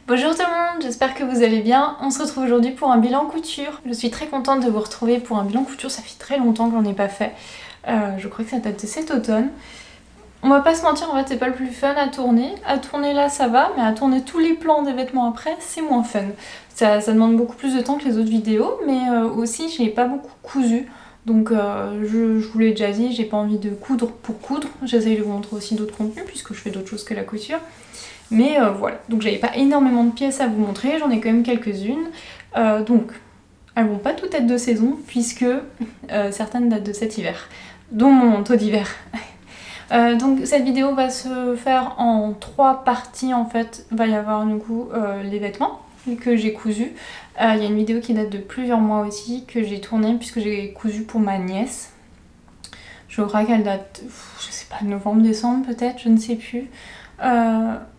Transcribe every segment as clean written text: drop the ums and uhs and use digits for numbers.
Bonjour tout le monde, j'espère que vous allez bien. On se retrouve aujourd'hui pour un bilan couture. Je suis très contente de vous retrouver pour un bilan couture, ça fait très longtemps que j'en ai pas fait. Je crois que ça date de cet automne. On va pas se mentir, en fait c'est pas le plus fun à tourner. À tourner là ça va, mais à tourner tous les plans des vêtements après c'est moins fun. Ça demande beaucoup plus de temps que les autres vidéos, mais aussi j'ai pas beaucoup cousu. Donc je vous l'ai déjà dit, j'ai pas envie de coudre pour coudre. J'essaye de vous montrer aussi d'autres contenus puisque je fais d'autres choses que la couture. Mais voilà, donc j'avais pas énormément de pièces à vous montrer, j'en ai quand même quelques-unes. Donc elles vont pas toutes être de saison puisque certaines datent de cet hiver, dont mon manteau d'hiver. Donc cette vidéo va se faire en 3 parties en fait. Il va y avoir du coup les vêtements que j'ai cousus. Il y a une vidéo qui date de plusieurs mois aussi que j'ai tournée puisque j'ai cousu pour ma nièce. Je crois qu'elle date, je sais pas, novembre-décembre peut-être, je ne sais plus.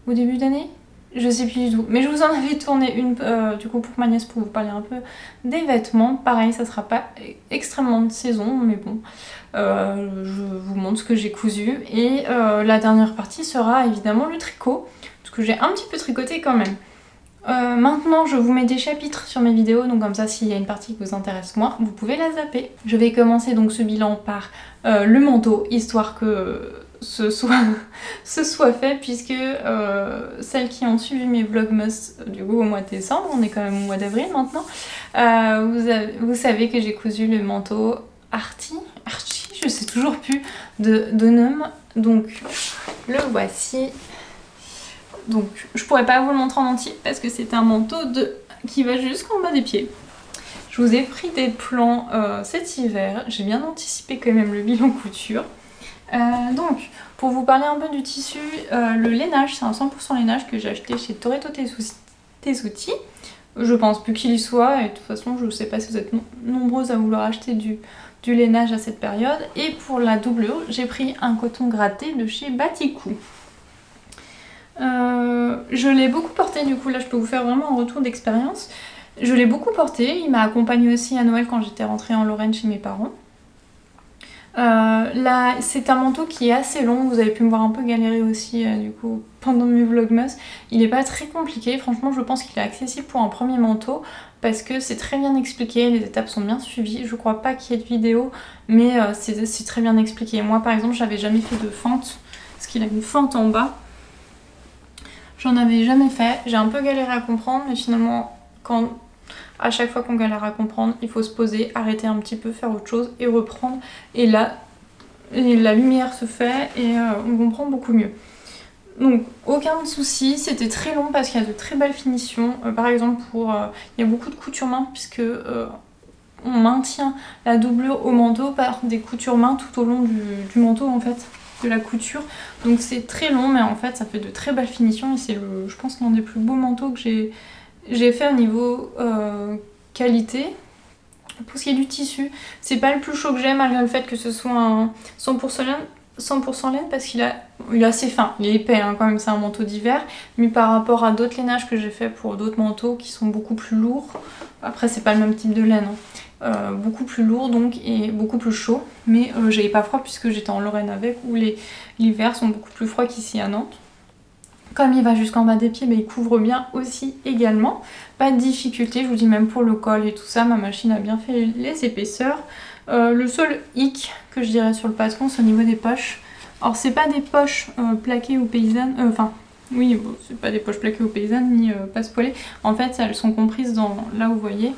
Au début d'année, je sais plus du tout, mais je vous en avais tourné une du coup pour ma nièce pour vous parler un peu des vêtements. Pareil, ça sera pas extrêmement de saison, mais bon, je vous montre ce que j'ai cousu. Et la dernière partie sera évidemment le tricot, parce que j'ai un petit peu tricoté quand même. Maintenant je vous mets des chapitres sur mes vidéos, donc comme ça s'il y a une partie qui vous intéresse moins, vous pouvez la zapper. Je vais commencer donc ce bilan par le manteau, histoire que ce soit fait, puisque celles qui ont suivi mes vlogmas du coup au mois de décembre, on est quand même au mois d'avril maintenant, vous savez que j'ai cousu le manteau Archie, je sais toujours plus, de Denim, donc le voici. Donc je pourrais pas vous le montrer en entier parce que c'est un manteau qui va jusqu'en bas des pieds. Je vous ai pris des plans cet hiver, j'ai bien anticipé quand même le bilan couture. Donc pour vous parler un peu du tissu, le lainage, c'est un 100% lainage que j'ai acheté chez Toretto Tessuti. Je pense plus qu'il y soit, et de toute façon je ne sais pas si vous êtes nombreuses à vouloir acheter du lainage à cette période. Et pour la doublure, j'ai pris un coton gratté de chez Batikou. Je l'ai beaucoup porté, du coup là je peux vous faire vraiment un retour d'expérience. Je l'ai beaucoup porté, il m'a accompagnée aussi à Noël quand j'étais rentrée en Lorraine chez mes parents. Là c'est un manteau qui est assez long, vous avez pu me voir un peu galérer aussi du coup pendant mes vlogmas. Il n'est pas très compliqué, franchement je pense qu'il est accessible pour un premier manteau parce que c'est très bien expliqué, les étapes sont bien suivies. Je crois pas qu'il y ait de vidéo, mais c'est très bien expliqué. Moi par exemple j'avais jamais fait de fente, parce qu'il a une fente en bas. J'en avais jamais fait, j'ai un peu galéré à comprendre, mais finalement, à chaque fois qu'on galère à comprendre, il faut se poser, arrêter un petit peu, faire autre chose et reprendre. Et là, la lumière se fait et on comprend beaucoup mieux. Donc, aucun souci, c'était très long parce qu'il y a de très belles finitions. Par exemple, il y a beaucoup de couture main puisque on maintient la doublure au manteau par des coutures main tout au long du manteau en fait. De la couture, donc c'est très long mais en fait ça fait de très belles finitions et c'est je pense l'un des plus beaux manteaux que j'ai fait au niveau qualité. Pour ce qui est du tissu, c'est pas le plus chaud que j'ai malgré le fait que ce soit un 100% laine parce qu'il est assez fin, il est épais hein, quand même, c'est un manteau d'hiver, mais par rapport à d'autres lainages que j'ai fait pour d'autres manteaux qui sont beaucoup plus lourds, après c'est pas le même type de laine hein. Beaucoup plus lourd donc et beaucoup plus chaud, mais j'avais pas froid puisque j'étais en Lorraine avec, où les hivers sont beaucoup plus froids qu'ici à Nantes. Comme il va jusqu'en bas des pieds, il couvre bien aussi également, pas de difficulté, je vous dis même pour le col et tout ça, ma machine a bien fait les épaisseurs. Le seul hic que je dirais sur le patron c'est au niveau des poches. Alors c'est pas des poches plaquées ou paysannes, oui bon, c'est pas des poches plaquées ou paysannes ni passe-poilées, en fait elles sont comprises dans, là vous voyez,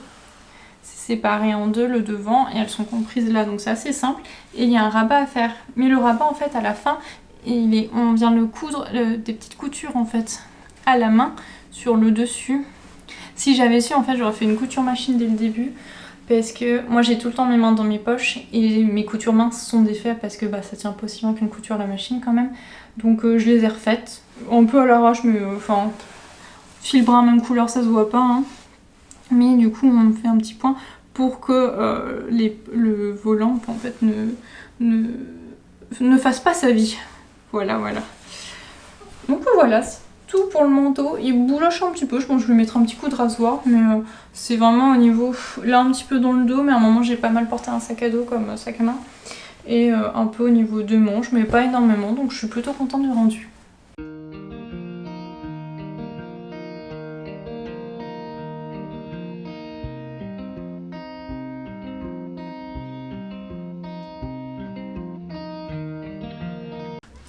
séparées en deux le devant et elles sont comprises là, donc c'est assez simple et il y a un rabat à faire, mais le rabat en fait à la fin on vient le coudre des petites coutures en fait à la main sur le dessus. Si j'avais su en fait j'aurais fait une couture machine dès le début parce que moi j'ai tout le temps mes mains dans mes poches et mes coutures mains sont défaites parce que ça tient pas aussi bien qu'une couture à la machine quand même, donc je les ai refaites un peu à l'arrache, mais enfin fil brun même couleur ça se voit pas hein. Mais du coup on fait un petit point pour que le volant en fait ne fasse pas sa vie. Voilà. Donc voilà, c'est tout pour le manteau. Il bouloche un petit peu, je pense que je lui mettrai un petit coup de rasoir, mais c'est vraiment au niveau, là un petit peu dans le dos, mais à un moment j'ai pas mal porté un sac à dos comme sac à main. Et un peu au niveau des manches, mais pas énormément, donc je suis plutôt contente du rendu.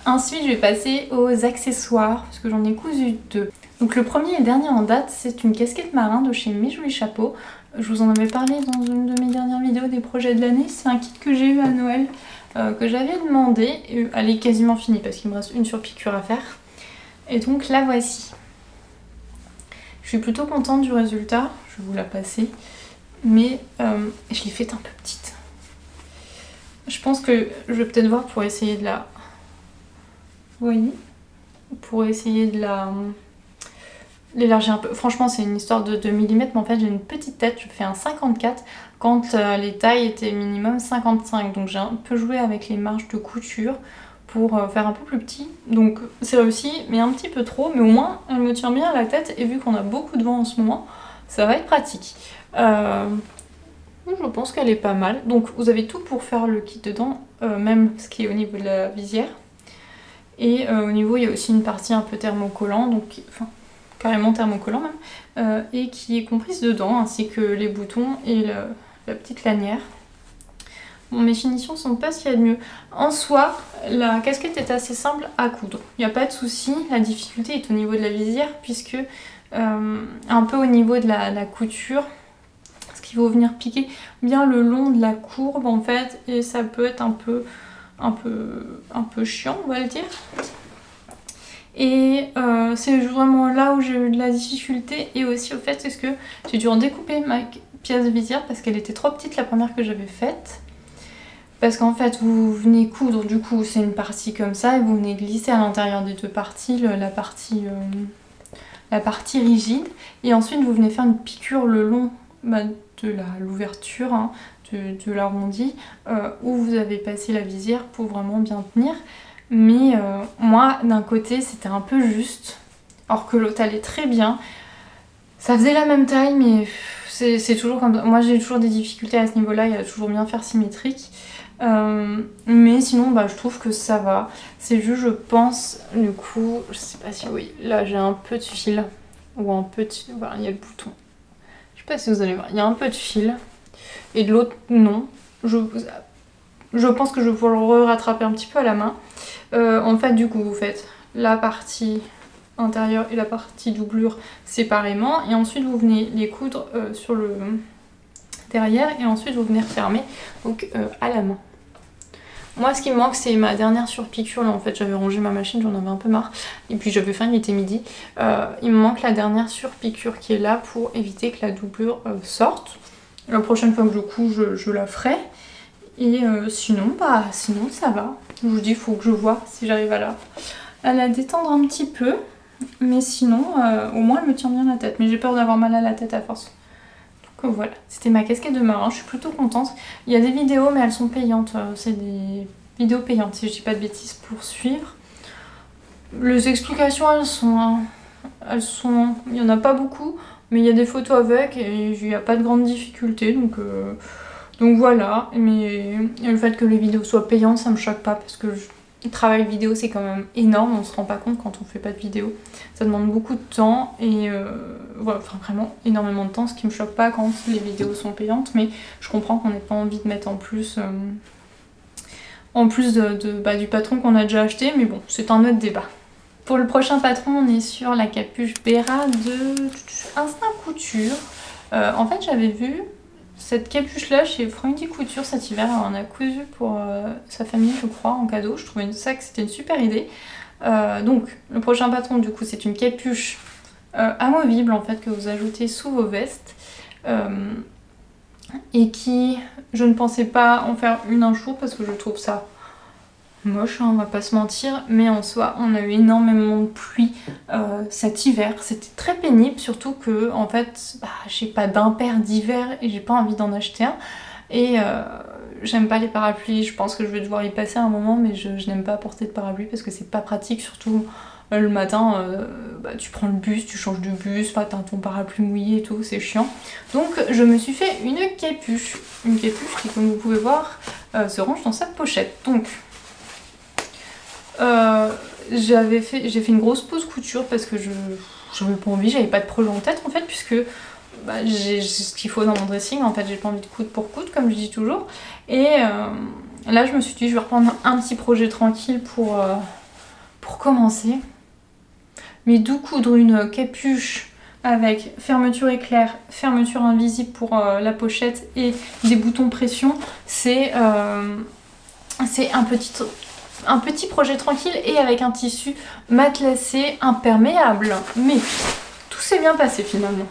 Ensuite je vais passer aux accessoires parce que j'en ai cousu 2. Donc le premier et dernier en date, c'est une casquette marin de chez Mes Jolis Chapeaux. Je vous en avais parlé dans une de mes dernières vidéos des projets de l'année. C'est un kit que j'ai eu à Noël, que j'avais demandé. Elle est quasiment finie parce qu'il me reste une surpiqûre à faire. Et donc la voici. Je suis plutôt contente du résultat, je vais vous la passer. Mais je l'ai faite un peu petite. Je pense que je vais peut-être voir pour essayer de la... Vous voyez? Pour essayer de la... l'élargir un peu. Franchement c'est une histoire de millimètres, mais en fait j'ai une petite tête, je fais un 54 quand les tailles étaient minimum 55. Donc j'ai un peu joué avec les marges de couture pour faire un peu plus petit. Donc c'est réussi, mais un petit peu trop, mais au moins elle me tient bien à la tête et vu qu'on a beaucoup de vent en ce moment, ça va être pratique. Je pense qu'elle est pas mal. Donc vous avez tout pour faire le kit dedans, même ce qui est au niveau de la visière. Et au niveau il y a aussi une partie un peu thermocollant, donc enfin carrément thermocollant même, et qui est comprise dedans, ainsi que les boutons et la petite lanière. Bon, mes finitions sont pas ce qu'il y a de mieux. En soi, la casquette est assez simple à coudre. Il n'y a pas de souci. La difficulté est au niveau de la visière, puisque un peu au niveau de la couture, parce qu'il faut venir piquer bien le long de la courbe en fait, et ça peut être un peu chiant, on va le dire. Et c'est vraiment là où j'ai eu de la difficulté, et aussi au fait c'est que j'ai dû en découper ma pièce de visière parce qu'elle était trop petite la première que j'avais faite. Parce qu'en fait vous venez coudre, du coup c'est une partie comme ça et vous venez glisser à l'intérieur des deux parties la partie rigide, et ensuite vous venez faire une piqûre le long de l'ouverture, hein, de l'arrondi où vous avez passé la visière pour vraiment bien tenir. Mais moi d'un côté c'était un peu juste, alors que l'autre allait très bien. Ça faisait la même taille, mais c'est toujours comme ça. Moi j'ai toujours des difficultés à ce niveau là, il y a toujours bien faire symétrique. Mais sinon je trouve que ça va. C'est juste je pense, du coup, je sais pas si oui, là j'ai un peu de fil, ou un peu de... Voilà, il y a le bouton. Je sais pas si vous allez voir, il y a un peu de fil. Et de l'autre non. Je pense que je vais pouvoir le rattraper un petit peu à la main. En fait du coup vous faites la partie intérieure et la partie doublure séparément, et ensuite vous venez les coudre sur le derrière, et ensuite vous venez refermer donc à la main. Moi ce qui me manque c'est ma dernière surpiqûre, là en fait j'avais rangé ma machine, j'en avais un peu marre, et puis j'avais faim, il était midi. Il me manque la dernière surpiqûre qui est là pour éviter que la doublure sorte. La prochaine fois que je couds je la ferai. Et sinon ça va. Je vous dis, il faut que je vois si j'arrive à la détendre un petit peu. Mais sinon, au moins elle me tient bien la tête. Mais j'ai peur d'avoir mal à la tête à force. Donc voilà, c'était ma casquette de marin, je suis plutôt contente. Il y a des vidéos, mais elles sont payantes. C'est des vidéos payantes, si je dis pas de bêtises, pour suivre. Les explications, elles sont... Il n'y en a pas beaucoup, mais il y a des photos avec et il n'y a pas de grande difficulté. Donc voilà, mais le fait que les vidéos soient payantes, ça me choque pas, parce que le travail vidéo c'est quand même énorme, on se rend pas compte quand on fait pas de vidéo. Ça demande beaucoup de temps, et voilà, enfin vraiment énormément de temps, ce qui me choque pas quand les vidéos sont payantes, mais je comprends qu'on n'ait pas envie de mettre en plus du patron qu'on a déjà acheté, mais bon, c'est un autre débat. Pour le prochain patron, on est sur la capuche Béra de Instinct Couture. En fait, j'avais vu cette capuche là chez Freundy Couture cet hiver, on a cousu pour sa famille je crois en cadeau. Je trouvais ça que c'était une super idée. Donc le prochain patron du coup c'est une capuche amovible en fait que vous ajoutez sous vos vestes, et qui, je ne pensais pas en faire une un jour parce que je trouve ça moche, hein, on va pas se mentir, mais en soi on a eu énormément de pluie cet hiver, c'était très pénible, surtout que en fait j'ai pas d'impair d'hiver et j'ai pas envie d'en acheter un, et j'aime pas les parapluies. Je pense que je vais devoir y passer un moment, mais je n'aime pas porter de parapluie parce que c'est pas pratique, surtout le matin, tu prends le bus, tu changes de bus, t'as ton parapluie mouillé et tout, c'est chiant. Donc je me suis fait une capuche qui, comme vous pouvez voir, se range dans sa pochette. Donc j'ai fait une grosse pause couture parce que j'avais pas envie, j'avais pas de projet en tête en fait, puisque j'ai ce qu'il faut dans mon dressing, en fait j'ai pas envie de coudre pour coudre comme je dis toujours. Et là je me suis dit je vais reprendre un petit projet tranquille pour pour commencer, mais d'où coudre une capuche avec fermeture éclair, fermeture invisible pour la pochette et des boutons pression, c'est un petit projet tranquille et avec un tissu matelassé imperméable. Mais tout s'est bien passé finalement.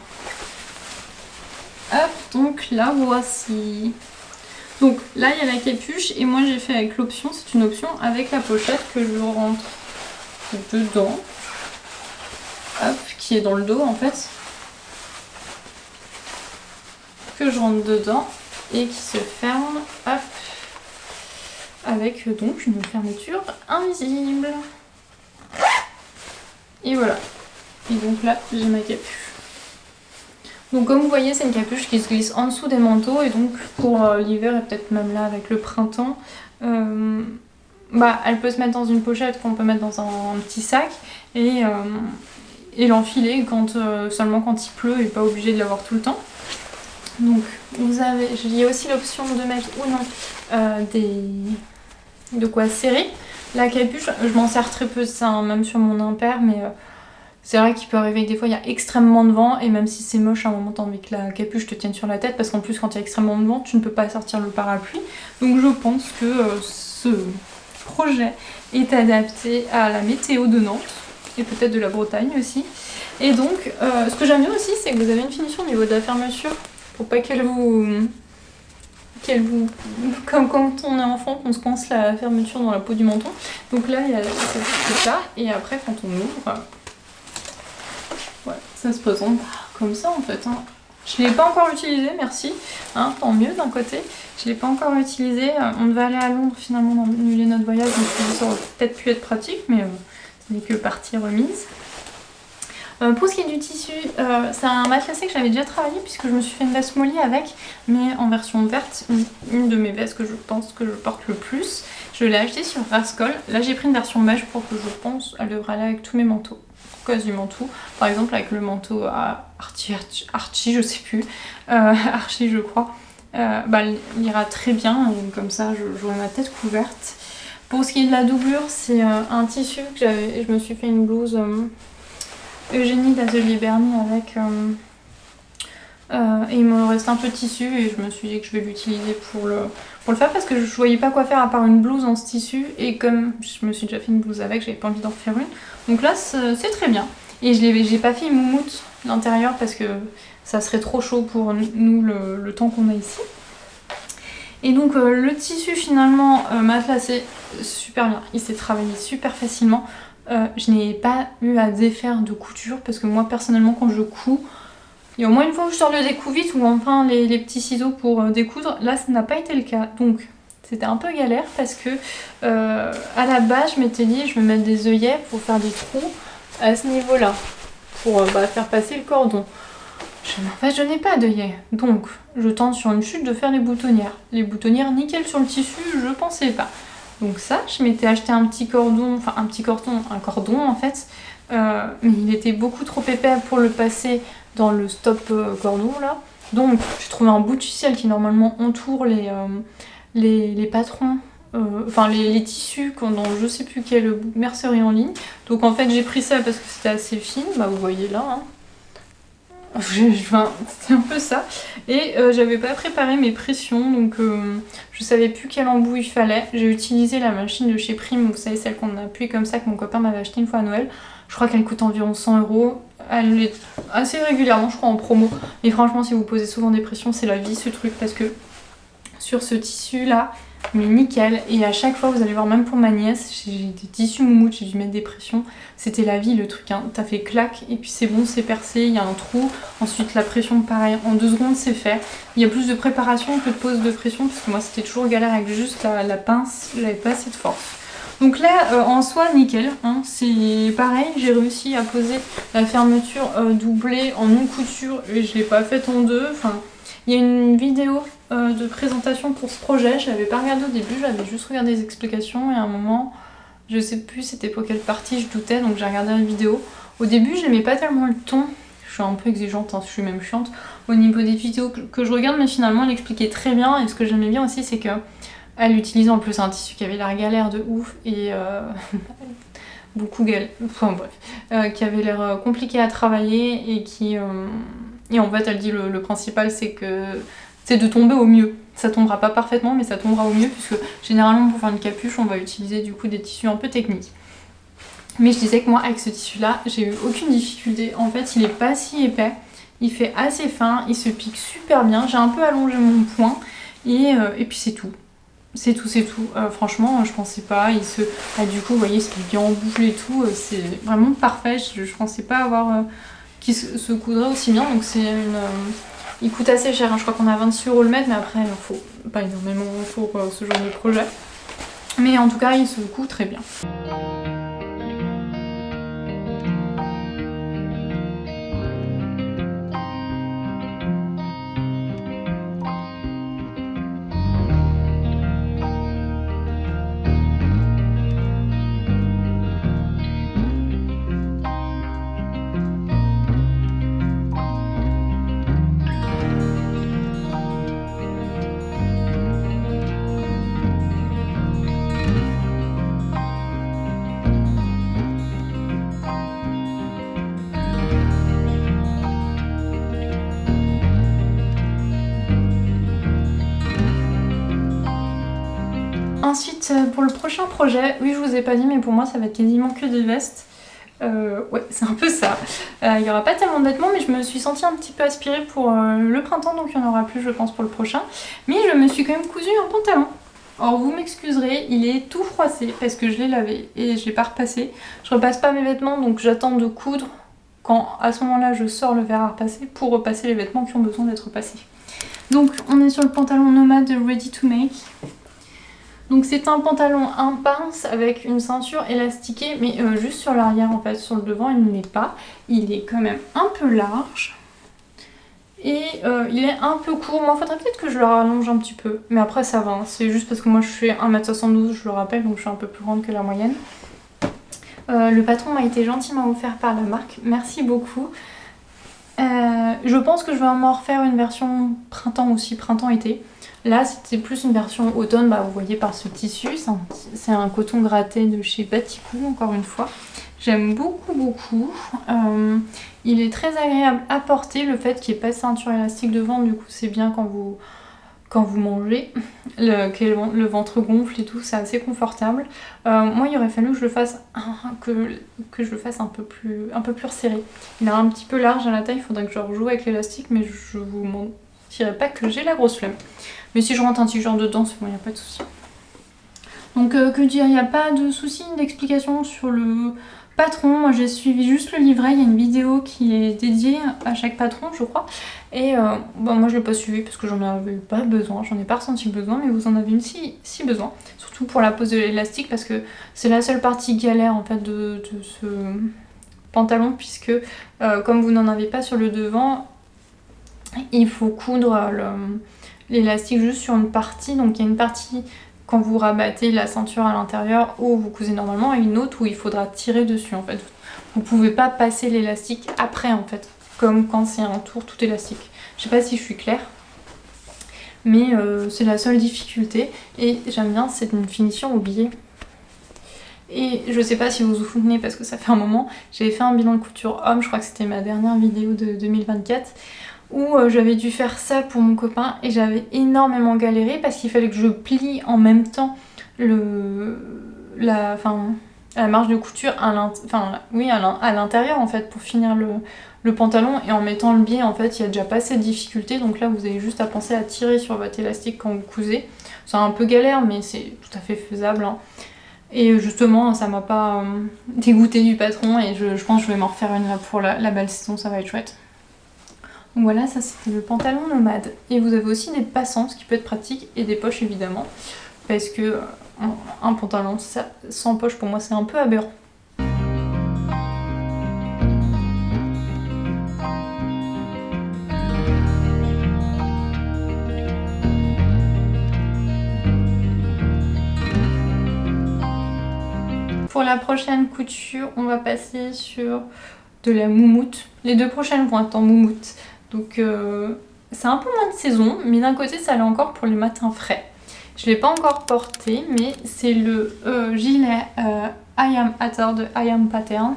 Hop, donc là voici. Donc là il y a la capuche et moi j'ai fait avec l'option, c'est une option avec la pochette que je rentre dedans. Hop, qui est dans le dos en fait. Que je rentre dedans et qui se ferme, hop, avec donc une fermeture invisible. Et voilà. Et donc là j'ai ma capuche. Donc comme vous voyez c'est une capuche qui se glisse en dessous des manteaux et donc pour l'hiver et peut-être même là avec le printemps, elle peut se mettre dans une pochette qu'on peut mettre dans un petit sac et l'enfiler seulement quand il pleut et pas obligé de l'avoir tout le temps. Donc il y a aussi l'option de mettre ou non de quoi serrer. La capuche, je m'en sers très peu de ça, hein, même sur mon impair, mais c'est vrai qu'il peut arriver que des fois il y a extrêmement de vent et même si c'est moche à un moment t'as envie que la capuche te tienne sur la tête parce qu'en plus quand il y a extrêmement de vent tu ne peux pas sortir le parapluie. Donc je pense que ce projet est adapté à la météo de Nantes et peut-être de la Bretagne aussi. Et donc ce que j'aime bien aussi c'est que vous avez une finition au niveau de la fermeture pour pas qu'elle vous comme quand on est enfant qu'on se coince la fermeture dans la peau du menton. Donc là il y a ça et après quand on ouvre, ouais, ça se présente comme ça en fait. Hein. Je ne l'ai pas encore utilisé, merci. Hein, tant mieux d'un côté. Je ne l'ai pas encore utilisé. On devait aller à Londres finalement, on a annulé notre voyage. Donc ça aurait peut-être pu être pratique, mais ce n'est que partie remise. Pour ce qui est du tissu, c'est un matelassé que j'avais déjà travaillé puisque je me suis fait une veste Molly avec, mais en version verte, une de mes vestes que je pense que je porte le plus. Je l'ai achetée sur Rascol. Là j'ai pris une version beige pour que je pense elle devrait aller avec tous mes manteaux. Quasiment tout. Par exemple avec le manteau à Archie, je sais plus, Archie je crois, il ira très bien et comme ça j'aurai ma tête couverte. Pour ce qui est de la doublure, c'est un tissu que je me suis fait une blouse Eugénie d'Atelier Bernie avec et il me reste un peu de tissu et je me suis dit que je vais l'utiliser pour le faire parce que je voyais pas quoi faire à part une blouse en ce tissu et comme je me suis déjà fait une blouse avec, j'avais pas envie d'en refaire une. Donc là c'est très bien. Et j'ai pas fait une moumoute l'intérieur parce que ça serait trop chaud pour nous le temps qu'on a ici. Et donc le tissu finalement matelassé super bien, il s'est travaillé super facilement. Je n'ai pas eu à défaire de couture parce que moi personnellement quand je couds, il y a au moins une fois où je sors le découpe vite ou enfin les petits ciseaux pour découdre. Là ça n'a pas été le cas. Donc c'était un peu galère parce que à la base je m'étais dit je vais mettre des œillets pour faire des trous à ce niveau là pour faire passer le cordon. En fait je n'ai pas d'œillets donc je tente sur une chute de faire les boutonnières. Les boutonnières nickel sur le tissu je pensais pas. Donc ça je m'étais acheté un cordon en fait mais il était beaucoup trop épais pour le passer dans le stop cordon là. Donc j'ai trouvé un bout de ficelle qui normalement entoure les patrons, les tissus dont je sais plus quelle mercerie en ligne. Donc en fait j'ai pris ça parce que c'était assez fine, vous voyez là. Hein. C'était un peu ça. Et j'avais pas préparé mes pressions donc je savais plus quel embout il fallait. J'ai utilisé la machine de chez Prime, vous savez celle qu'on appuie comme ça que mon copain m'avait acheté une fois à Noël. Je crois qu'elle coûte environ 100 €. Elle est assez régulièrement je crois en promo. Mais franchement si vous posez souvent des pressions c'est la vie ce truc parce que sur ce tissu là, mais nickel. Et à chaque fois vous allez voir même pour ma nièce, j'ai des tissus moumoutes, j'ai dû mettre des pressions. C'était la vie le truc, hein. T'as fait clac et puis c'est bon, c'est percé, il y a un trou. Ensuite la pression pareil, en 2 secondes c'est fait. Il y a plus de préparation que de pose de pression parce que moi c'était toujours galère avec juste la pince, j'avais pas assez de force. Donc là en soi nickel, hein, c'est pareil, j'ai réussi à poser la fermeture doublée en une couture et je l'ai pas faite en deux. Enfin, il y a une vidéo de présentation pour ce projet, je l'avais pas regardé au début, j'avais juste regardé les explications et à un moment, je sais plus c'était pour quelle partie je doutais donc j'ai regardé la vidéo. Au début j'aimais pas tellement le ton, je suis un peu exigeante, hein, je suis même chiante au niveau des vidéos que je regarde mais finalement elle expliquait très bien et ce que j'aimais bien aussi c'est que elle utilisait en plus un tissu qui avait l'air galère de ouf et enfin bref, qui avait l'air compliqué à travailler et et en fait elle dit le principal c'est de tomber au mieux. Ça tombera pas parfaitement mais ça tombera au mieux puisque généralement pour faire une capuche on va utiliser du coup des tissus un peu techniques. Mais je disais que moi avec ce tissu là j'ai eu aucune difficulté. En fait il est pas si épais, il fait assez fin, il se pique super bien. J'ai un peu allongé mon poing et puis c'est tout. C'est tout. Franchement, je pensais pas. Du coup, vous voyez, il se plie bien en boucle et tout. C'est vraiment parfait. Je pensais pas avoir qu'il se coudrait aussi bien. Donc il coûte assez cher. Hein. Je crois qu'on a 26 € le mètre, mais après, il faut pas énormément pour ce genre de projet. Mais en tout cas, il se coud très bien. Ensuite, pour le prochain projet, oui je vous ai pas dit mais pour moi ça va être quasiment que des vestes. Ouais, c'est un peu ça. Il n'y aura pas tellement de vêtements mais je me suis sentie un petit peu aspirée pour le printemps donc il n'y en aura plus je pense pour le prochain. Mais je me suis quand même cousu un pantalon. Alors vous m'excuserez, il est tout froissé parce que je l'ai lavé et je l'ai pas repassé. Je repasse pas mes vêtements donc j'attends de coudre quand à ce moment là je sors le verre à repasser pour repasser les vêtements qui ont besoin d'être repassés. Donc on est sur le pantalon nomade de Ready to Make. Donc c'est un pantalon un pince avec une ceinture élastiquée mais juste sur l'arrière en fait, sur le devant il ne l'est pas. Il est quand même un peu large et il est un peu court. Moi faudrait peut-être que je le rallonge un petit peu mais après ça va, hein. C'est juste parce que moi je fais 1m72 je le rappelle donc je suis un peu plus grande que la moyenne. Le patron m'a été gentiment offert par la marque, merci beaucoup. Je pense que je vais m'en refaire une version printemps aussi, printemps-été. Là c'était plus une version automne, vous voyez par ce tissu, c'est un coton gratté de chez Batikou encore une fois. J'aime beaucoup, il est très agréable à porter, le fait qu'il n'y ait pas de ceinture élastique devant, du coup c'est bien quand vous mangez, que le ventre gonfle et tout, c'est assez confortable. Moi il aurait fallu que je le fasse, que je le fasse un peu plus resserré. Il est un petit peu large à la taille, il faudrait que je rejoue avec l'élastique mais je vous mentirai pas que j'ai la grosse flemme. Mais si je rentre un t-shirt dedans, c'est bon, il n'y a pas de souci. Donc que dire, il n'y a pas de souci d'explication sur le patron. Moi j'ai suivi juste le livret, il y a une vidéo qui est dédiée à chaque patron je crois. Et moi je l'ai pas suivi parce que j'en avais pas besoin, j'en ai pas ressenti besoin, mais vous en avez une si besoin. Surtout pour la pose de l'élastique parce que c'est la seule partie galère en fait de ce pantalon puisque comme vous n'en avez pas sur le devant, il faut coudre l'élastique juste sur une partie, donc il y a une partie quand vous rabattez la ceinture à l'intérieur où vous cousez normalement et une autre où il faudra tirer dessus en fait. Vous pouvez pas passer l'élastique après en fait, comme quand c'est un tour tout élastique. Je sais pas si je suis claire, mais c'est la seule difficulté et j'aime bien, c'est une finition au biais. Et je sais pas si vous vous souvenez parce que ça fait un moment, j'avais fait un bilan de couture homme, je crois que c'était ma dernière vidéo de 2024 où j'avais dû faire ça pour mon copain et j'avais énormément galéré parce qu'il fallait que je plie en même temps la marge de couture à l'intérieur en fait pour finir le pantalon et en mettant le biais en fait il y a déjà pas assez de difficulté donc là vous avez juste à penser à tirer sur votre élastique quand vous cousez. C'est un peu galère mais c'est tout à fait faisable hein. Et justement ça m'a pas dégoûté du patron et je pense que je vais m'en refaire une là pour la belle saison, ça va être chouette. Donc voilà, ça c'était le pantalon nomade. Et vous avez aussi des passants, ce qui peut être pratique, et des poches évidemment. Parce que un pantalon sans poche pour moi c'est un peu aberrant. Pour la prochaine couture, on va passer sur de la moumoute. Les deux prochaines vont être en moumoute. Donc c'est un peu moins de saison, mais d'un côté ça allait encore pour les matins frais. Je ne l'ai pas encore porté, mais c'est le gilet I Am Hatter de I Am Pattern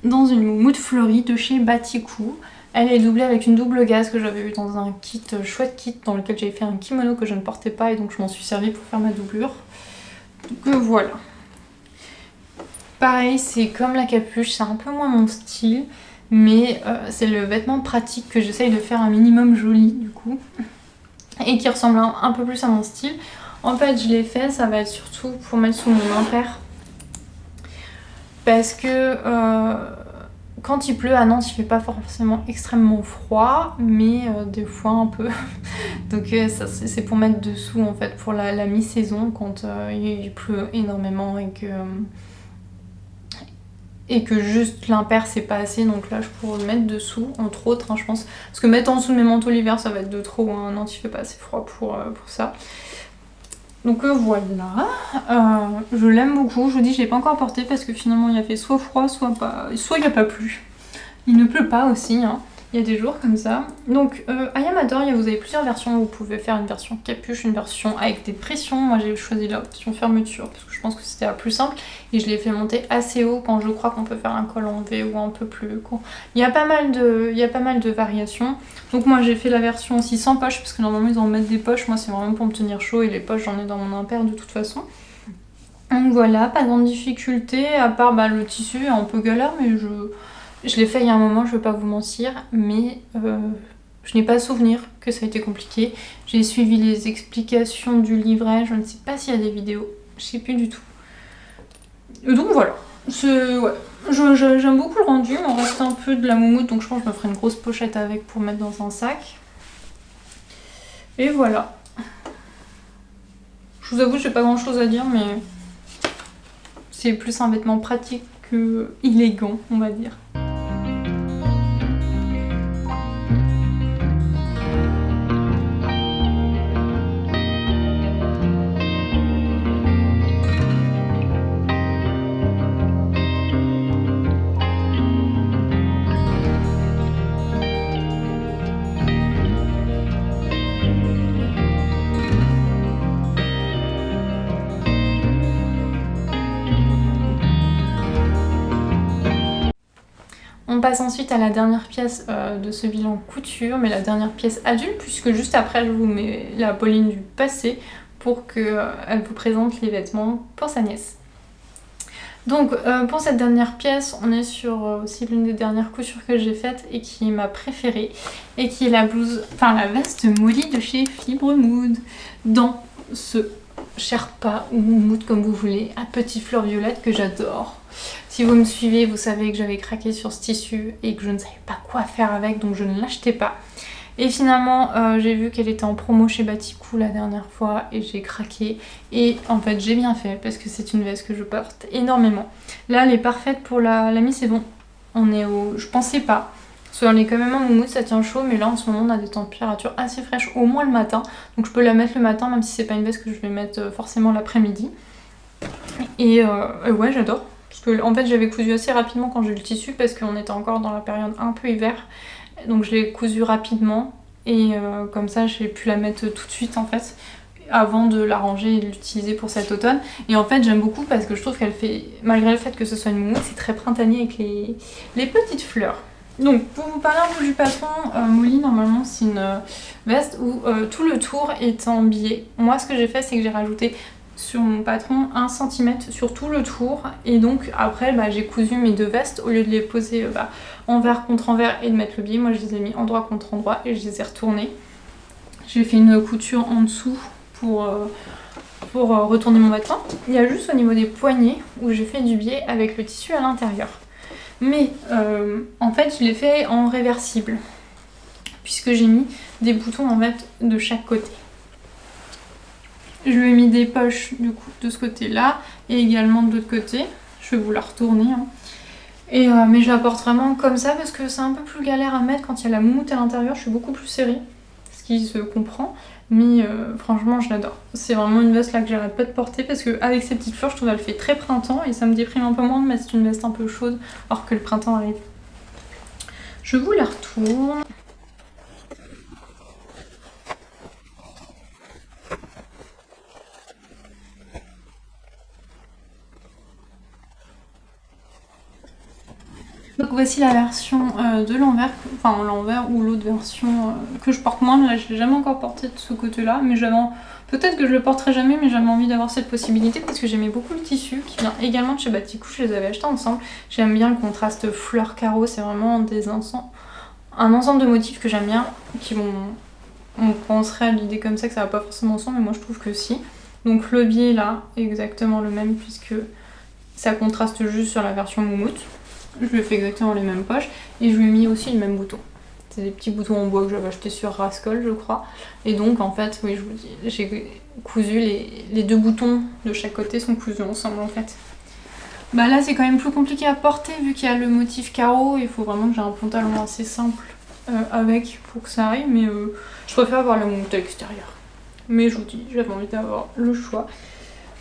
dans une moumoute fleurie de chez Batikou. Elle est doublée avec une double gaze que j'avais eu dans un kit, chouette kit dans lequel j'avais fait un kimono que je ne portais pas et donc je m'en suis servi pour faire ma doublure. Donc voilà. Pareil, c'est comme la capuche, c'est un peu moins mon style, mais c'est le vêtement pratique que j'essaye de faire un minimum joli du coup, et qui ressemble un peu plus à mon style. En fait, je l'ai fait, ça va être surtout pour mettre sous mon impair, parce que quand il pleut à Nantes, il fait pas forcément extrêmement froid, mais des fois un peu. Donc ça, c'est pour mettre dessous en fait pour la mi-saison quand il pleut énormément et que juste l'impair c'est pas assez, donc là je pourrais le mettre dessous, entre autres je pense, parce que mettre en dessous de mes manteaux l'hiver ça va être de trop, hein. Nantes il fait pas assez froid pour ça. Donc voilà, je l'aime beaucoup, je vous dis je l'ai pas encore porté parce que finalement il a fait soit froid, soit il n'y a pas plu. Il ne pleut pas aussi, hein. Il y a des jours comme ça. Donc I Am Hatter, vous avez plusieurs versions, vous pouvez faire une version capuche, une version avec des pressions. Moi j'ai choisi l'option fermeture parce que je pense que c'était la plus simple et je l'ai fait monter assez haut quand je crois qu'on peut faire un col en V ou un peu plus court. Il y a pas mal de variations. Donc moi j'ai fait la version aussi sans poche parce que normalement ils en mettent des poches. Moi c'est vraiment pour me tenir chaud et les poches j'en ai dans mon impair de toute façon. Donc voilà, pas de grande difficulté à part le tissu est un peu galère mais je l'ai fait il y a un moment, je ne vais pas vous mentir, mais je n'ai pas souvenir que ça a été compliqué. J'ai suivi les explications du livret, je ne sais pas s'il y a des vidéos, je ne sais plus du tout. Donc voilà, ouais. J'aime beaucoup le rendu, il m'en reste un peu de la moumoute, donc je pense que je me ferai une grosse pochette avec pour mettre dans un sac. Et voilà. Je vous avoue, je n'ai pas grand chose à dire, mais c'est plus un vêtement pratique que élégant, on va dire. On passe ensuite à la dernière pièce de ce bilan couture, mais la dernière pièce adulte, puisque juste après je vous mets la Pauline du passé pour qu'elle vous présente les vêtements pour sa nièce. Donc pour cette dernière pièce, on est sur aussi l'une des dernières coutures que j'ai faites et qui est ma préférée, et qui est la veste Molly de chez Fibre Mood, dans ce Sherpa ou moumoute comme vous voulez, à petites fleurs violettes que j'adore. Si vous me suivez, vous savez que j'avais craqué sur ce tissu et que je ne savais pas quoi faire avec, donc je ne l'achetais pas. Et finalement, j'ai vu qu'elle était en promo chez Batikou la dernière fois et j'ai craqué. Et en fait, j'ai bien fait parce que c'est une veste que je porte énormément. Là, elle est parfaite pour la mi-saison. Je pensais pas. Parce qu'on est quand même en moumoute, ça tient chaud, mais là en ce moment on a des températures assez fraîches, au moins le matin. Donc je peux la mettre le matin, même si c'est pas une veste que je vais mettre forcément l'après-midi. Et ouais, j'adore. Parce que en fait j'avais cousu assez rapidement quand j'ai eu le tissu parce qu'on était encore dans la période un peu hiver. Donc je l'ai cousu rapidement et comme ça j'ai pu la mettre tout de suite en fait avant de la ranger et de l'utiliser pour cet automne. Et en fait j'aime beaucoup parce que je trouve qu'elle fait, malgré le fait que ce soit une moumoute, c'est très printanier avec les petites fleurs. Donc pour vous parler un peu du patron, Molly normalement c'est une veste où tout le tour est en biais. Moi ce que j'ai fait c'est que j'ai rajouté sur mon patron 1 cm sur tout le tour et donc après j'ai cousu mes deux vestes au lieu de les poser envers contre envers et de mettre le biais. Moi je les ai mis endroit contre endroit et je les ai retournés. J'ai fait une couture en dessous pour retourner mon vêtement. Il y a juste au niveau des poignets où j'ai fait du biais avec le tissu à l'intérieur. Mais en fait je l'ai fait en réversible puisque j'ai mis des boutons en fait de chaque côté. Je lui ai mis des poches du coup de ce côté là et également de l'autre côté. Je vais vous la retourner. Hein. Mais je la porte vraiment comme ça parce que c'est un peu plus galère à mettre quand il y a la moumoute à l'intérieur. Je suis beaucoup plus serrée, ce qui se comprend. Mais franchement je l'adore. C'est vraiment une veste là que j'arrête pas de porter parce qu'avec ces petites fleurs je trouve qu'elle fait très printemps et ça me déprime un peu moins de mettre une veste un peu chaude alors que le printemps arrive. Je vous la retourne. voici la version de l'envers, enfin l'envers ou l'autre version que je porte moins. Là je l'ai jamais encore porté de ce côté là, mais peut-être que je le porterai jamais, mais j'avais envie d'avoir cette possibilité parce que j'aimais beaucoup le tissu qui vient également de chez Baticou. Je les avais achetés ensemble. J'aime bien le contraste fleur carreau, c'est vraiment un ensemble de motifs que j'aime bien, on penserait à l'idée comme ça que ça va pas forcément ensemble, mais moi je trouve que si. Donc le biais là est exactement le même puisque ça contraste juste sur la version moumoute. Je lui ai fait exactement les mêmes poches et je lui ai mis aussi les mêmes boutons. C'est des petits boutons en bois que j'avais acheté sur Rascol je crois. Et donc en fait, oui je vous dis, j'ai cousu les deux boutons de chaque côté sont cousus ensemble en fait. Bah là c'est quand même plus compliqué à porter vu qu'il y a le motif carreau, il faut vraiment que j'ai un pantalon assez simple avec pour que ça aille, mais je préfère avoir la moumoute à l'extérieur. Mais je vous dis, j'avais envie d'avoir le choix.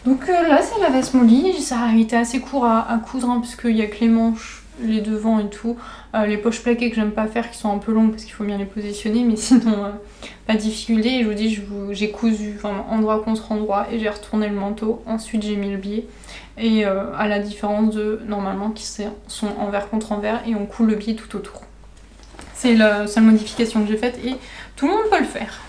Donc là c'est la veste Molly, ça a été assez court à coudre hein, parce qu'il y a que les manches, les devants et tout. Les poches plaquées que j'aime pas faire qui sont un peu longues parce qu'il faut bien les positionner, mais sinon pas de difficulté. Et je vous dis, j'ai cousu vraiment endroit contre endroit et j'ai retourné le manteau. Ensuite j'ai mis le biais et à la différence de normalement qui sont envers contre envers et on coud le biais tout autour. C'est la seule modification que j'ai faite et tout le monde peut le faire.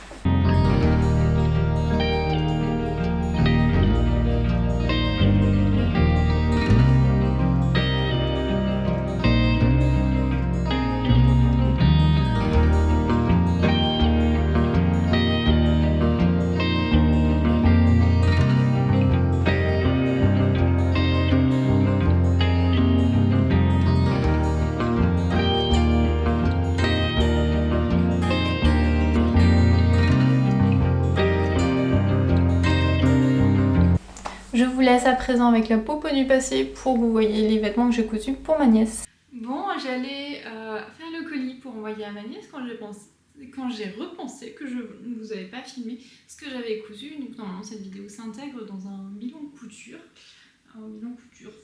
Je vous laisse à présent avec la popo du passé pour que vous voyez les vêtements que j'ai cousus pour ma nièce. Bon, j'allais faire le colis pour envoyer à ma nièce quand j'ai repensé que je ne vous avais pas filmé ce que j'avais cousu. Donc normalement cette vidéo s'intègre dans un bilan couture,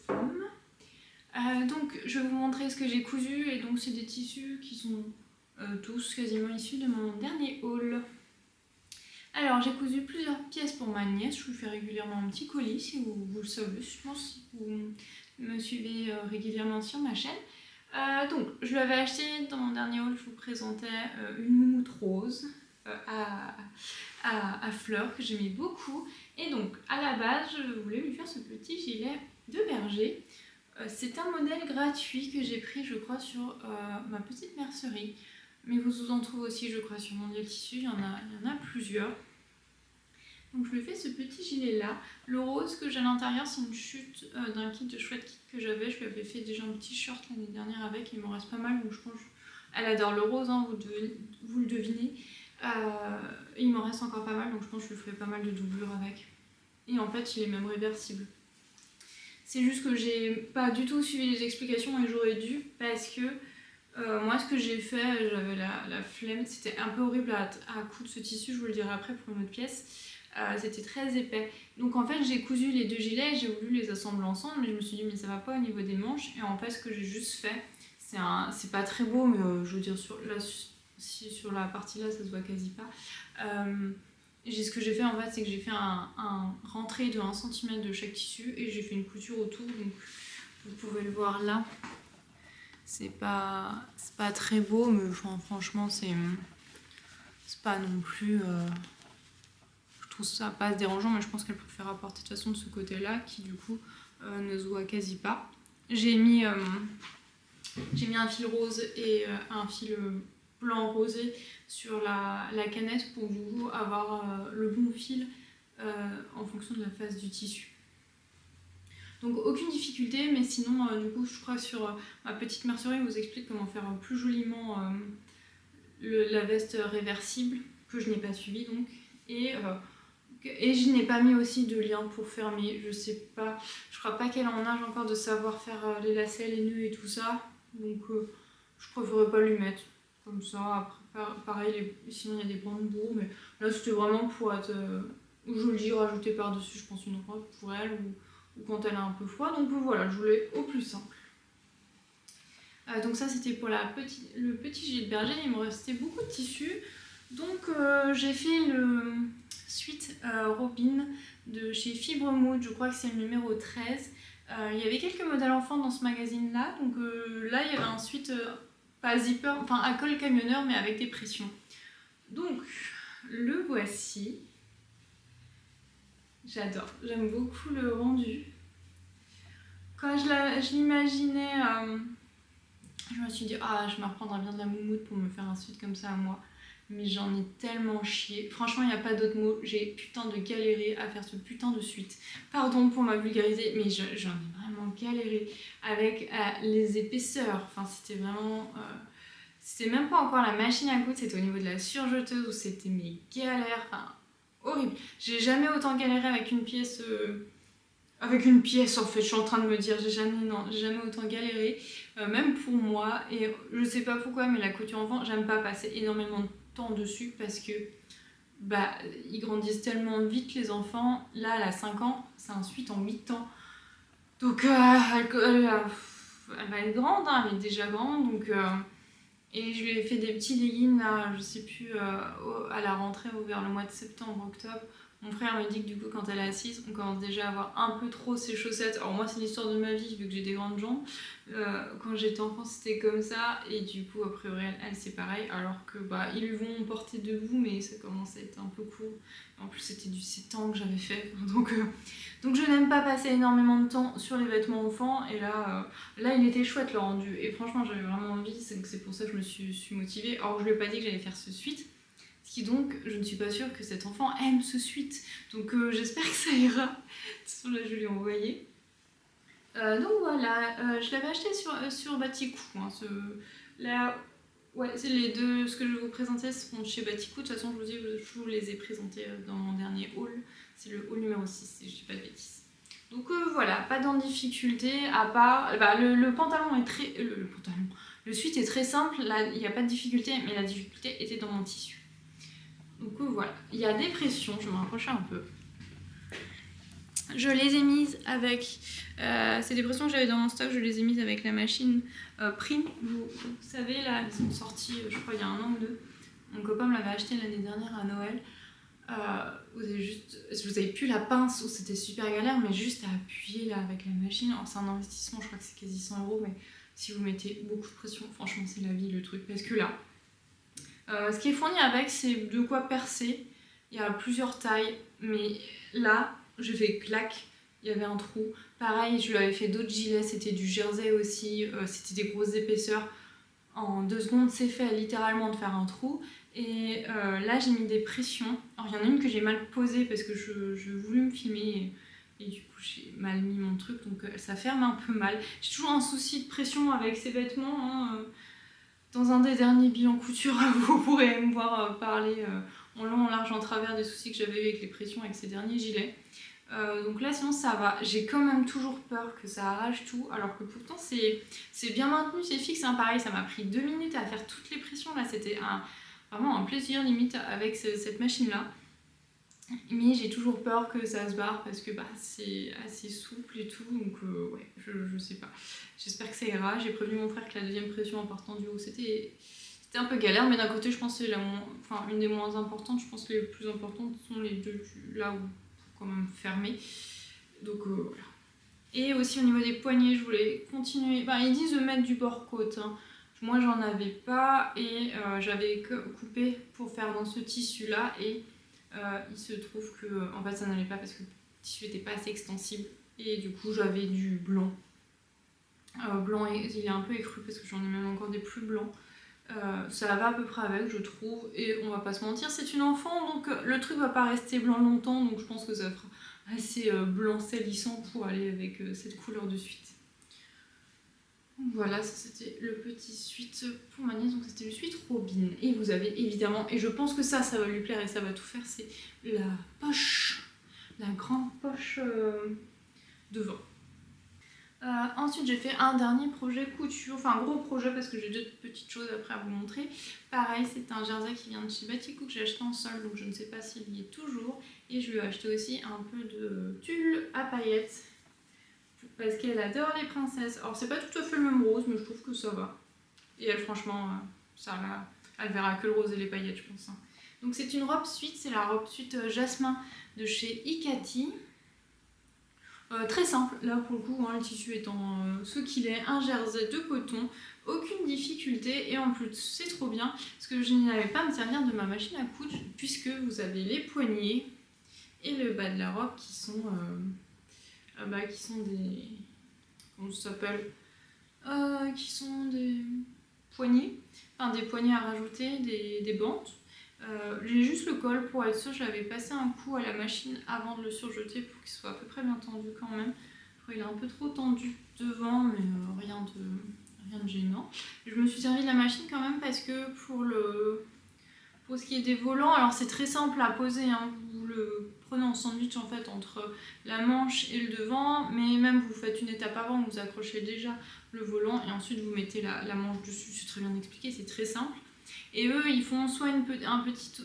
femme. Donc je vais vous montrer ce que j'ai cousu et donc c'est des tissus qui sont tous quasiment issus de mon dernier haul. Alors j'ai cousu plusieurs pièces pour ma nièce, je vous fais régulièrement un petit colis si vous le savez, je pense si vous me suivez régulièrement sur ma chaîne. Donc je l'avais acheté dans mon dernier haul, je vous présentais une moumoute rose à fleurs que j'aimais beaucoup. Et donc à la base je voulais lui faire ce petit gilet de berger. C'est un modèle gratuit que j'ai pris je crois sur ma petite mercerie. Mais vous en trouvez aussi, je crois, sur Mondial Tissu, il y en a plusieurs. Donc je lui ai fait ce petit gilet là. Le rose que j'ai à l'intérieur, c'est une chute d'un kit de chouette kit que j'avais. Je lui avais fait déjà un petit short l'année dernière avec, il m'en reste pas mal. Donc je pense elle adore le rose, hein, vous le devinez. Il m'en reste encore pas mal, donc je pense que je lui ferai pas mal de doublures avec. Et en fait, il est même réversible. C'est juste que j'ai pas du tout suivi les explications et j'aurais dû parce que moi ce que j'ai fait, j'avais la flemme, c'était un peu horrible à coudre ce tissu, je vous le dirai après pour une autre pièce, c'était très épais. Donc en fait j'ai cousu les deux gilets, j'ai voulu les assembler ensemble mais je me suis dit mais ça va pas au niveau des manches et en fait ce que j'ai juste fait, c'est pas très beau mais je veux dire sur la partie là ça se voit quasi pas. Ce que j'ai fait en fait c'est que j'ai fait un rentré de 1 cm de chaque tissu et j'ai fait une couture autour, donc vous pouvez le voir là. C'est pas très beau, mais franchement, c'est pas non plus... je trouve ça pas dérangeant, mais je pense qu'elle préfère apporter de toute façon de ce côté-là, qui du coup ne se voit quasi pas. J'ai mis un fil rose et un fil blanc rosé sur la canette pour du coup avoir le bon fil en fonction de la face du tissu. Donc aucune difficulté, mais sinon du coup je crois que sur ma petite mercerie on vous explique comment faire plus joliment la veste réversible, que je n'ai pas suivi donc, et je n'ai pas mis aussi de lien pour fermer, je sais pas, je crois pas qu'elle en âge encore de savoir faire les lacets, les nœuds et tout ça, donc je préférerais pas lui mettre comme ça. Après pareil, sinon il y a des brandebourgs, mais là c'était vraiment pour être joli, rajouter par dessus je pense une robe pour elle ou quand elle a un peu froid, donc voilà, je voulais au plus simple. Donc ça c'était pour le petit gilet de berger, il me restait beaucoup de tissu, donc j'ai fait le suite Robin de chez Fibre Mood, je crois que c'est le numéro 13. Il y avait quelques modèles enfants dans ce magazine-là. Donc là, il y avait un sweat pas zipper, enfin à col camionneur, mais avec des pressions. Donc, le voici. J'adore, j'aime beaucoup le rendu. Quand je l'imaginais, je me suis dit, ah, je me reprendrais bien de la moumoute pour me faire un sweat comme ça à moi. Mais j'en ai tellement chié. Franchement, il n'y a pas d'autre mot. J'ai putain de galéré à faire ce putain de sweat. Pardon pour ma vulgarité, mais j'en ai vraiment galéré avec les épaisseurs. Enfin, c'était vraiment... c'était même pas encore la machine à coudre, c'était au niveau de la surjeteuse où c'était mes galères. Enfin, horrible. J'ai jamais autant galéré avec une pièce... Avec une pièce en fait, je suis en train de me dire, j'ai jamais autant galéré, même pour moi, et je sais pas pourquoi, mais la couture enfant, j'aime pas passer énormément de temps dessus parce que bah, ils grandissent tellement vite les enfants. Là, elle a 5 ans, c'est un sweat en 8 ans, donc elle va être grande, hein, elle est déjà grande, donc... et je lui ai fait des petits leggings là, je sais plus, à la rentrée ou vers le mois de septembre, octobre. Mon frère me dit que du coup quand elle est assise, on commence déjà à avoir un peu trop ses chaussettes. Alors moi c'est l'histoire de ma vie vu que j'ai des grandes jambes. Quand j'étais enfant c'était comme ça et du coup a priori elle c'est pareil. Alors que bah ils lui vont porter debout mais ça commence à être un peu court. En plus c'était du 7 ans que j'avais fait. Donc je n'aime pas passer énormément de temps sur les vêtements enfants et là il était chouette le rendu et franchement j'avais vraiment envie, c'est pour ça que je me suis motivée. Alors je lui ai pas dit que j'allais faire ce sweat. Ce qui donc, je ne suis pas sûre que cet enfant aime ce sweat. Donc j'espère que ça ira. De toute façon, là, je lui ai envoyé. Donc voilà, je l'avais acheté sur Batikou. Hein, ouais, c'est les deux, ce que je vais vous présenter sont chez Batikou. De toute façon, je vous les ai présentés dans mon dernier haul. C'est le haul numéro 6, si je dis pas de bêtises. Donc voilà, pas dans difficulté, à part... Bah, le pantalon est très... Le sweat est très simple, là, il n'y a pas de difficulté, mais la difficulté était dans mon tissu. Donc voilà, il y a des pressions, je vais me rapprocher un peu. Je les ai mises avec... c'est des pressions que j'avais dans mon stock, je les ai mises avec la machine Prime. Vous savez, là, elles sont sorties, je crois, il y a 1 an ou 2. Mon copain me l'avait acheté l'année dernière à Noël. Vous avez plus la pince où c'était super galère, mais juste à appuyer là avec la machine. Alors c'est un investissement, je crois que c'est quasi 100 €, mais si vous mettez beaucoup de pression, franchement c'est la vie le truc. Parce que là, ce qui est fourni avec, c'est de quoi percer. Il y a plusieurs tailles, mais là, j'ai fait clac, il y avait un trou. Pareil, je lui avais fait d'autres gilets, c'était du jersey aussi, c'était des grosses épaisseurs. En 2 secondes, c'est fait littéralement de faire un trou. Et là, j'ai mis des pressions. Alors, il y en a une que j'ai mal posée parce que je voulais me filmer et du coup, j'ai mal mis mon truc, donc ça ferme un peu mal. J'ai toujours un souci de pression avec ces vêtements. Hein. Dans un des derniers bilans couture, vous pourrez me voir parler en long, en large, en travers des soucis que j'avais eu avec les pressions avec ces derniers gilets. Donc là sinon ça va, j'ai quand même toujours peur que ça arrache tout, alors que pourtant c'est bien maintenu, c'est fixe, hein. Pareil ça m'a pris 2 minutes à faire toutes les pressions, là c'était vraiment un plaisir limite avec cette machine là. Mais j'ai toujours peur que ça se barre parce que bah, c'est assez souple et tout, donc ouais, je sais pas. J'espère que ça ira. J'ai prévenu mon frère que la deuxième pression en partant du haut c'était un peu galère, mais d'un côté je pense que c'est une des moins importantes. Je pense que les plus importantes sont les deux là où faut quand même fermer. Donc voilà. Et aussi au niveau des poignets, je voulais continuer. Bah, ils disent de mettre du bord-côte. Hein. Moi j'en avais pas et j'avais coupé pour faire dans ce tissu là et il se trouve que en fait ça n'allait pas parce que le tissu n'était pas assez extensible et du coup j'avais du blanc. Blanc, il est un peu écru parce que j'en ai même encore des plus blancs. Ça va à peu près avec, je trouve, et on va pas se mentir, c'est une enfant donc le truc va pas rester blanc longtemps, donc je pense que ça fera assez blanc salissant pour aller avec cette couleur de suite. Donc voilà, ça c'était le petit suite pour ma nièce, donc c'était le suite Robin. Et vous avez évidemment, et je pense que ça va lui plaire et ça va tout faire, c'est la poche, la grande poche devant. Ensuite j'ai fait un dernier projet couture, enfin un gros projet parce que j'ai d'autres petites choses après à vous montrer. Pareil, c'est un jersey qui vient de chez Batikou que j'ai acheté en solde, donc je ne sais pas s'il y est toujours. Et je lui ai acheté aussi un peu de tulle à paillettes parce qu'elle adore les princesses. Alors c'est pas tout à fait le même rose, mais je trouve que ça va. Et elle franchement, elle verra que le rose et les paillettes je pense. Hein. Donc c'est une robe suite, c'est la robe suite Jasmin de chez Ikati. Très simple, là pour le coup, hein, le tissu étant ce qu'il est, un jersey de coton, aucune difficulté, et en plus c'est trop bien, parce que je n'avais pas à me servir de ma machine à coudre, puisque vous avez les poignets et le bas de la robe qui sont des... comment ça s'appelle, qui sont des poignets, enfin des poignets à rajouter, des bandes. J'ai juste le col pour être sûr, j'avais passé un coup à la machine avant de le surjeter pour qu'il soit à peu près bien tendu quand même. Après, il est un peu trop tendu devant, mais rien de gênant. Je me suis servi de la machine quand même parce que pour ce qui est des volants, alors c'est très simple à poser, hein. Vous le prenez en sandwich en fait entre la manche et le devant, mais même vous faites une étape avant, vous accrochez déjà le volant et ensuite vous mettez la manche dessus, c'est très bien expliqué, c'est très simple. Et eux, ils font soit un petit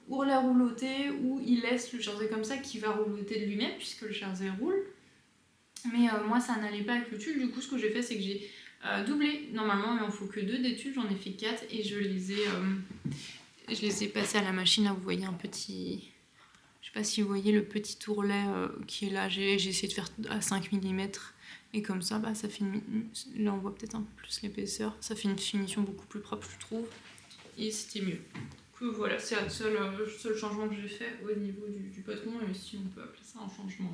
ourlet rouloté ou ils laissent le jersey comme ça qui va rouloter de lui-même puisque le jersey roule. Mais moi, ça n'allait pas avec le tulle. Du coup, ce que j'ai fait, c'est que j'ai doublé. Normalement, il en faut que 2 des tulles. J'en ai fait 4 et je les ai passés à la machine. Là, vous voyez un petit... Je sais pas si vous voyez le petit ourlet qui est là. J'ai essayé de faire à 5 mm. Et comme ça, ça fait là on voit peut-être un peu plus l'épaisseur. Ça fait une finition beaucoup plus propre, je trouve. Et c'était mieux. Donc voilà, c'est le seul changement que j'ai fait au niveau du patron. Et si on peut appeler ça un changement.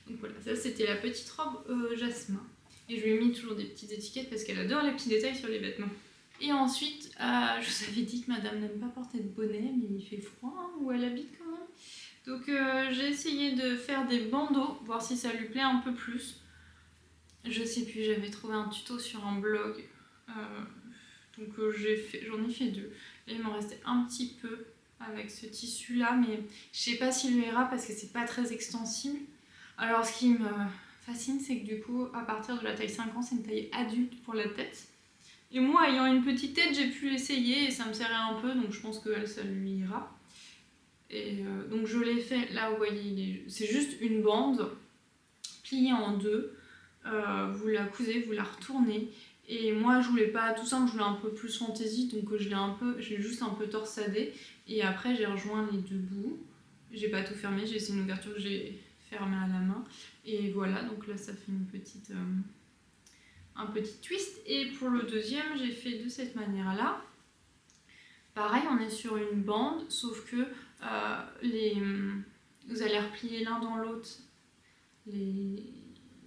Donc voilà, ça c'était la petite robe jasmin. Et je lui ai mis toujours des petites étiquettes parce qu'elle adore les petits détails sur les vêtements. Et ensuite, je vous avais dit que madame n'aime pas porter de bonnet, mais il fait froid, hein, où elle habite quand même. Donc j'ai essayé de faire des bandeaux, voir si ça lui plaît un peu plus. Je sais plus, j'avais trouvé un tuto sur un blog, donc j'en ai fait 2. Là il m'en restait un petit peu avec ce tissu là, mais je sais pas s'il lui ira parce que c'est pas très extensible. Alors ce qui me fascine, c'est que du coup à partir de la taille 5 ans, c'est une taille adulte pour la tête. Et moi ayant une petite tête, j'ai pu l'essayer et ça me serrait un peu, donc je pense que elle, ça lui ira. Et donc je l'ai fait, là vous voyez, c'est juste une bande pliée en 2. Vous la cousez, vous la retournez. Et moi je voulais pas tout simple, je voulais un peu plus fantaisie, donc je l'ai juste un peu torsadé. Et après j'ai rejoint les 2 bouts. J'ai pas tout fermé, j'ai laissé une ouverture que j'ai fermée à la main. Et voilà, donc là ça fait un petit twist. Et pour le deuxième, j'ai fait de cette manière-là. Pareil, on est sur une bande, sauf que vous allez replier l'un dans l'autre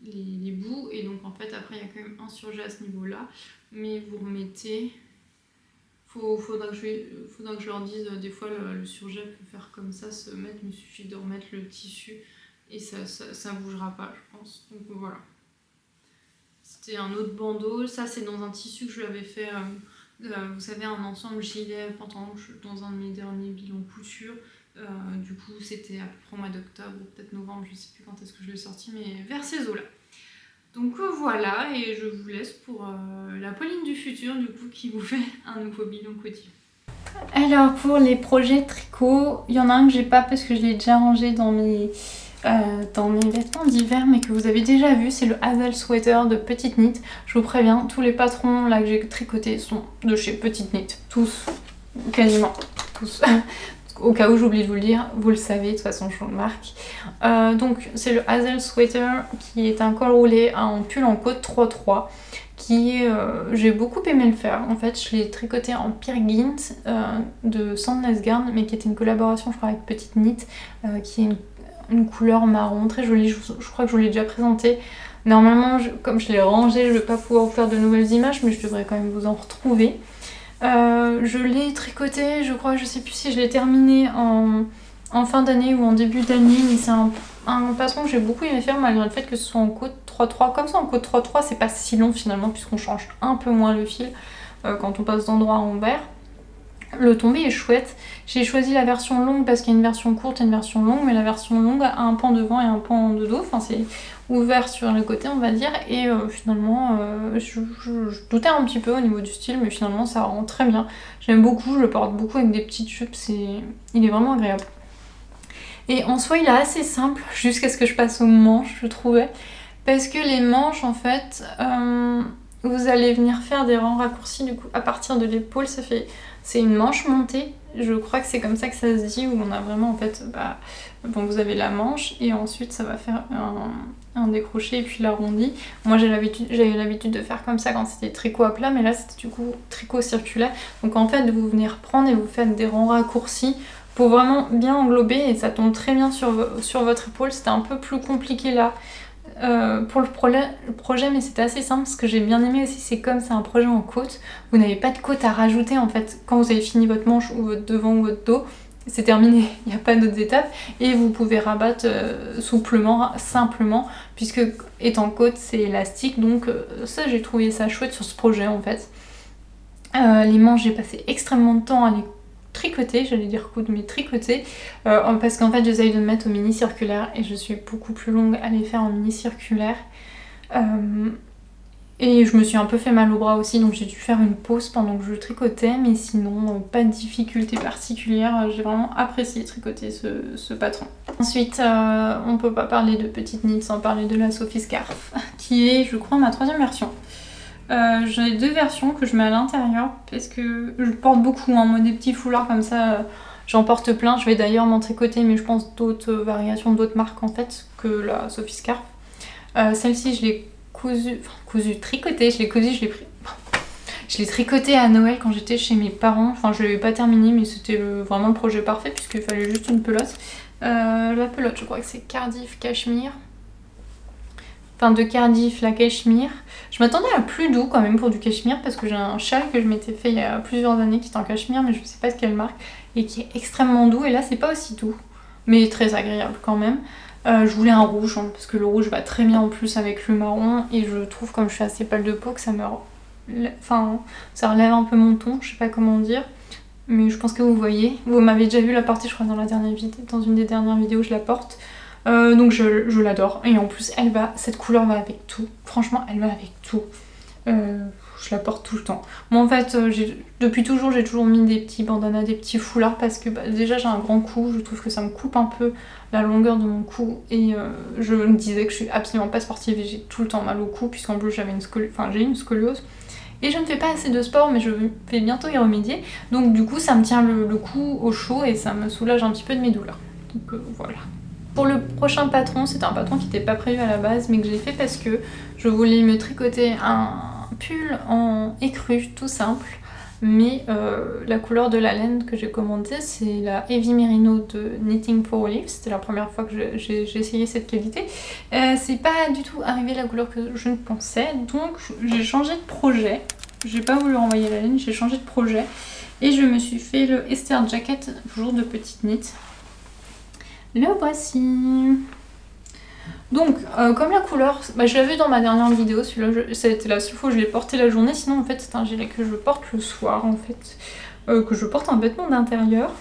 les bouts, et donc en fait après il y a quand même un surjet à ce niveau là, mais vous remettez, faudra que je leur dise, des fois le surjet peut faire comme ça, se mettre, il me suffit de remettre le tissu et ça bougera pas je pense, donc voilà. C'était un autre bandeau, ça c'est dans un tissu que je lui avais fait, vous savez, un ensemble gilet pantalon dans un de mes derniers bilans couture. Du coup c'était à peu près au mois d'octobre ou peut-être novembre, je sais plus quand est-ce que je l'ai sorti, mais vers ces eaux là. Donc voilà, et je vous laisse pour la Pauline du futur du coup qui vous fait un nouveau bilan quotidien. Alors pour les projets tricot, il y en a un que j'ai pas parce que je l'ai déjà rangé dans mes vêtements d'hiver, mais que vous avez déjà vu, c'est le Hazel Sweater de Petite Knit. Je vous préviens, tous les patrons là que j'ai tricotés sont de chez Petite Knit, tous, quasiment tous. Au cas où j'oublie de vous le dire, vous le savez, de toute façon je vous le marque. Donc c'est le Hazel Sweater qui est un col roulé en pull en côte 3-3 qui est... j'ai beaucoup aimé le faire. En fait je l'ai tricoté en Pirgint de Sandnes Garn, mais qui était une collaboration je crois avec Petite Knit, qui est une couleur marron très jolie. Je crois que je vous l'ai déjà présenté. Normalement comme je l'ai rangé, je ne vais pas pouvoir vous faire de nouvelles images, mais je devrais quand même vous en retrouver. Je l'ai tricoté, je crois, je sais plus si je l'ai terminé en fin d'année ou en début d'année, mais c'est un patron que j'ai beaucoup aimé faire malgré le fait que ce soit en côte 3-3. Comme ça en côte 3-3 c'est pas si long finalement puisqu'on change un peu moins le fil quand on passe d'endroit à envers. Le tombé est chouette. J'ai choisi la version longue parce qu'il y a une version courte et une version longue, mais la version longue a un pan devant et un pan de dos, enfin c'est ouvert sur les côtés on va dire, et finalement je doutais un petit peu au niveau du style, mais finalement ça rend très bien. J'aime beaucoup, je le porte beaucoup avec des petites jupes, il est vraiment agréable. Et en soi il est assez simple jusqu'à ce que je passe aux manches, je trouvais, parce que les manches en fait vous allez venir faire des rangs raccourcis du coup à partir de l'épaule. C'est une manche montée, je crois que c'est comme ça que ça se dit, où on a vraiment en fait, bon, vous avez la manche et ensuite ça va faire un décroché et puis l'arrondi. Moi j'avais l'habitude de faire comme ça quand c'était tricot à plat, mais là c'était du coup tricot circulaire. Donc en fait vous venez reprendre et vous faites des rangs raccourcis pour vraiment bien englober et ça tombe très bien sur votre épaule. C'était un peu plus compliqué là. Pour le projet, mais c'était assez simple. Ce que j'ai bien aimé aussi, c'est comme c'est un projet en côte, vous n'avez pas de côte à rajouter en fait. Quand vous avez fini votre manche ou votre devant ou votre dos, c'est terminé, il n'y a pas d'autres étapes et vous pouvez rabattre souplement, simplement, puisque étant côte c'est élastique, donc ça j'ai trouvé ça chouette sur ce projet en fait. Les manches, j'ai passé extrêmement de temps à les tricoter, j'allais dire coudre mais tricoter, parce qu'en fait j'essaye de me mettre au mini circulaire et je suis beaucoup plus longue à les faire en mini circulaire, et je me suis un peu fait mal au bras aussi, donc j'ai dû faire une pause pendant que je tricotais, mais sinon pas de difficulté particulière. J'ai vraiment apprécié tricoter ce patron. Ensuite on peut pas parler de petite knit sans parler de la Sophie Scarf qui est je crois ma 3e version. J'ai 2 versions que je mets à l'intérieur parce que je porte beaucoup, hein, moi des petits foulards comme ça, j'en porte plein. Je vais d'ailleurs m'en tricoter, mais je pense d'autres variations d'autres marques en fait que la Sophie Scarf. Celle-ci je l'ai tricotée, je l'ai tricotée à Noël quand j'étais chez mes parents. Enfin je l'avais pas terminée mais c'était vraiment le projet parfait puisqu'il fallait juste une pelote. La pelote je crois que c'est Cardiff Cachemire. Enfin de Cardiff, la cachemire. Je m'attendais à plus doux quand même pour du cachemire parce que j'ai un châle que je m'étais fait il y a plusieurs années qui est en cachemire, mais je sais pas de quelle marque, et qui est extrêmement doux, et là c'est pas aussi doux, mais très agréable quand même. Je voulais un rouge, hein, parce que le rouge va très bien en plus avec le marron, et je trouve comme je suis assez pâle de peau que ça ça relève un peu mon ton, je sais pas comment dire. Mais je pense que vous voyez. Vous m'avez déjà vu la porter je crois dans une des dernières vidéos je la porte. Donc je l'adore, et en plus cette couleur va avec tout, franchement elle va avec tout, je la porte tout le temps. Moi en fait depuis toujours j'ai toujours mis des petits bandanas, des petits foulards parce que déjà j'ai un grand cou, je trouve que ça me coupe un peu la longueur de mon cou, et je me disais que je suis absolument pas sportive et j'ai tout le temps mal au cou puisqu'en plus j'ai une scoliose. Et je ne fais pas assez de sport, mais je vais bientôt y remédier. Donc du coup ça me tient le cou au chaud et ça me soulage un petit peu de mes douleurs. Donc voilà. Pour le prochain patron, c'était un patron qui n'était pas prévu à la base, mais que j'ai fait parce que je voulais me tricoter un pull en écru tout simple, mais la couleur de la laine que j'ai commandée c'est la Heavy Merino de Knitting for Olive. C'était la première fois que j'ai essayé cette qualité. C'est pas du tout arrivé la couleur que je ne pensais, donc j'ai changé de projet. J'ai pas voulu renvoyer la laine, j'ai changé de projet et je me suis fait le Easter Jacket, toujours de petite knit. Le voici. Donc comme la couleur, je l'ai vu dans ma dernière vidéo, celui-là c'était la seule fois où je l'ai porté la journée, sinon en fait c'est un gilet que je porte le soir en fait, que je porte en vêtement d'intérieur.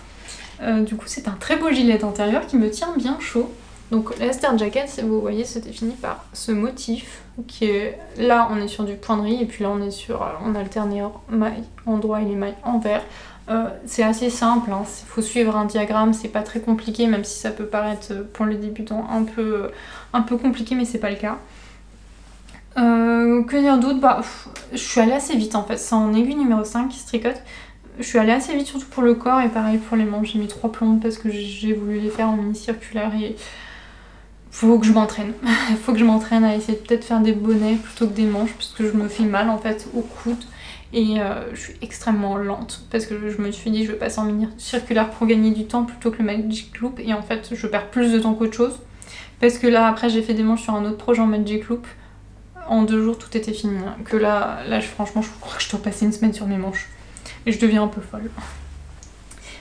Du coup c'est un très beau gilet d'intérieur qui me tient bien chaud. Donc l'Easter Jacket, vous voyez, se définit par ce motif qui est, là on est sur du poinderie et puis là on alterne mailles en droit et les mailles en vert. C'est assez simple, hein. Faut suivre un diagramme, c'est pas très compliqué, même si ça peut paraître pour les débutants un peu compliqué, mais c'est pas le cas. Que dire d'autre? Je suis allée assez vite en fait, c'est en aiguille numéro 5 qui se tricote. Je suis allée assez vite surtout pour le corps et pareil pour les manches, j'ai mis 3 plombes parce que j'ai voulu les faire en mini circulaire et faut que je m'entraîne. Faut que je m'entraîne à essayer de peut-être faire des bonnets plutôt que des manches parce que je me fais mal en fait au coude. Et je suis extrêmement lente parce que je me suis dit je vais passer en mini circulaire pour gagner du temps plutôt que le Magic Loop, et en fait je perds plus de temps qu'autre chose parce que là après j'ai fait des manches sur un autre projet en Magic Loop, en 2 jours tout était fini, hein. Que là franchement je crois que je dois passer une semaine sur mes manches et je deviens un peu folle.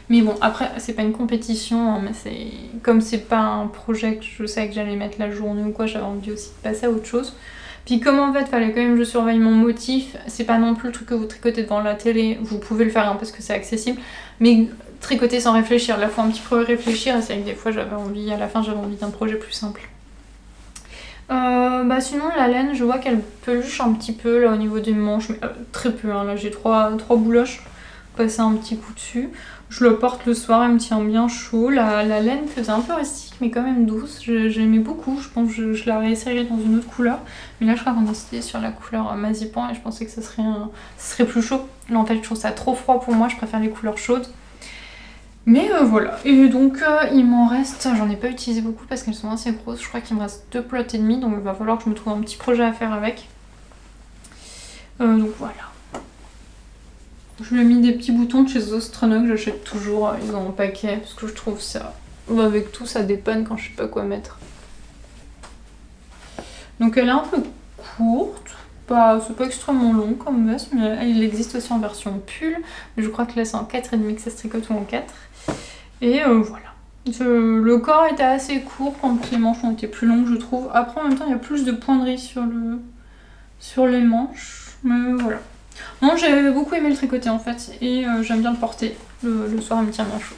Mais bon après c'est pas une compétition, hein, mais comme c'est pas un projet que je savais que j'allais mettre la journée ou quoi, j'avais envie aussi de passer à autre chose. Puis comme en fait fallait quand même que je surveille mon motif, c'est pas non plus le truc que vous tricotez devant la télé, vous pouvez le faire hein, parce que c'est accessible, mais tricoter sans réfléchir, là faut un petit peu réfléchir, et c'est vrai que des fois à la fin j'avais envie d'un projet plus simple. Sinon la laine je vois qu'elle peluche un petit peu là au niveau des manches, mais très peu, hein. Là j'ai 3 bouloches passer un petit coup dessus. Je le porte le soir, elle me tient bien chaud. La laine faisait un peu rustique mais quand même douce. J'aimais beaucoup, je pense que je la réessayerai dans une autre couleur. Mais là je crois qu'on est décidé sur la couleur Mazipan et je pensais que ça serait plus chaud. Là en fait je trouve ça trop froid pour moi, je préfère les couleurs chaudes. Mais voilà, et donc il m'en reste, j'en ai pas utilisé beaucoup parce qu'elles sont assez grosses. Je crois qu'il me reste 2 plots et demi, donc il va falloir que je me trouve un petit projet à faire avec. Donc voilà. Je lui ai mis des petits boutons de chez Zostronok, que j'achète toujours, ils ont un paquet, parce que je trouve ça, avec tout ça dépanne quand je sais pas quoi mettre. Donc elle est un peu courte, c'est pas extrêmement long comme veste, mais il existe aussi en version pull. Je crois que là c'est en 4,5 que ça se tricote ou en 4. Et voilà. Le corps était assez court quand les manches ont été plus longues je trouve. Après en même temps il y a plus de poinderie sur les manches, mais voilà. Non, j'ai beaucoup aimé le tricoter en fait et j'aime bien le porter. Le soir, il me tient bien chaud.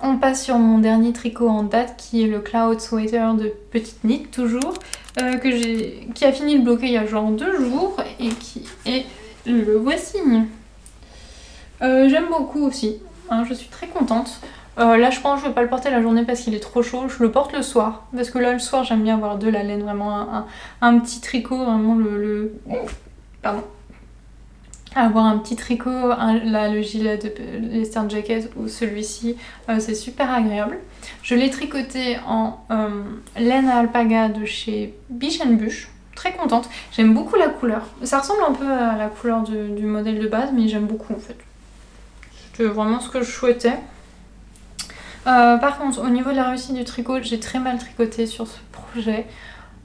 On passe sur mon dernier tricot en date qui est le Cloud Sweater de Petite Knit toujours, qui a fini de bloquer il y a genre 2 jours et qui est le voici. J'aime beaucoup aussi, hein, je suis très contente. Là je pense que je vais pas le porter la journée parce qu'il est trop chaud, je le porte le soir parce que là le soir j'aime bien avoir de la laine, vraiment un petit tricot, vraiment pardon. Avoir un petit tricot, là le gilet de l'Eastern Jacket ou celui-ci, c'est super agréable. Je l'ai tricoté en laine à alpaga de chez Biche & Bush, très contente. J'aime beaucoup la couleur, ça ressemble un peu à la couleur du modèle de base mais j'aime beaucoup en fait. C'était vraiment ce que je souhaitais. Par contre au niveau de la réussite du tricot, j'ai très mal tricoté sur ce projet.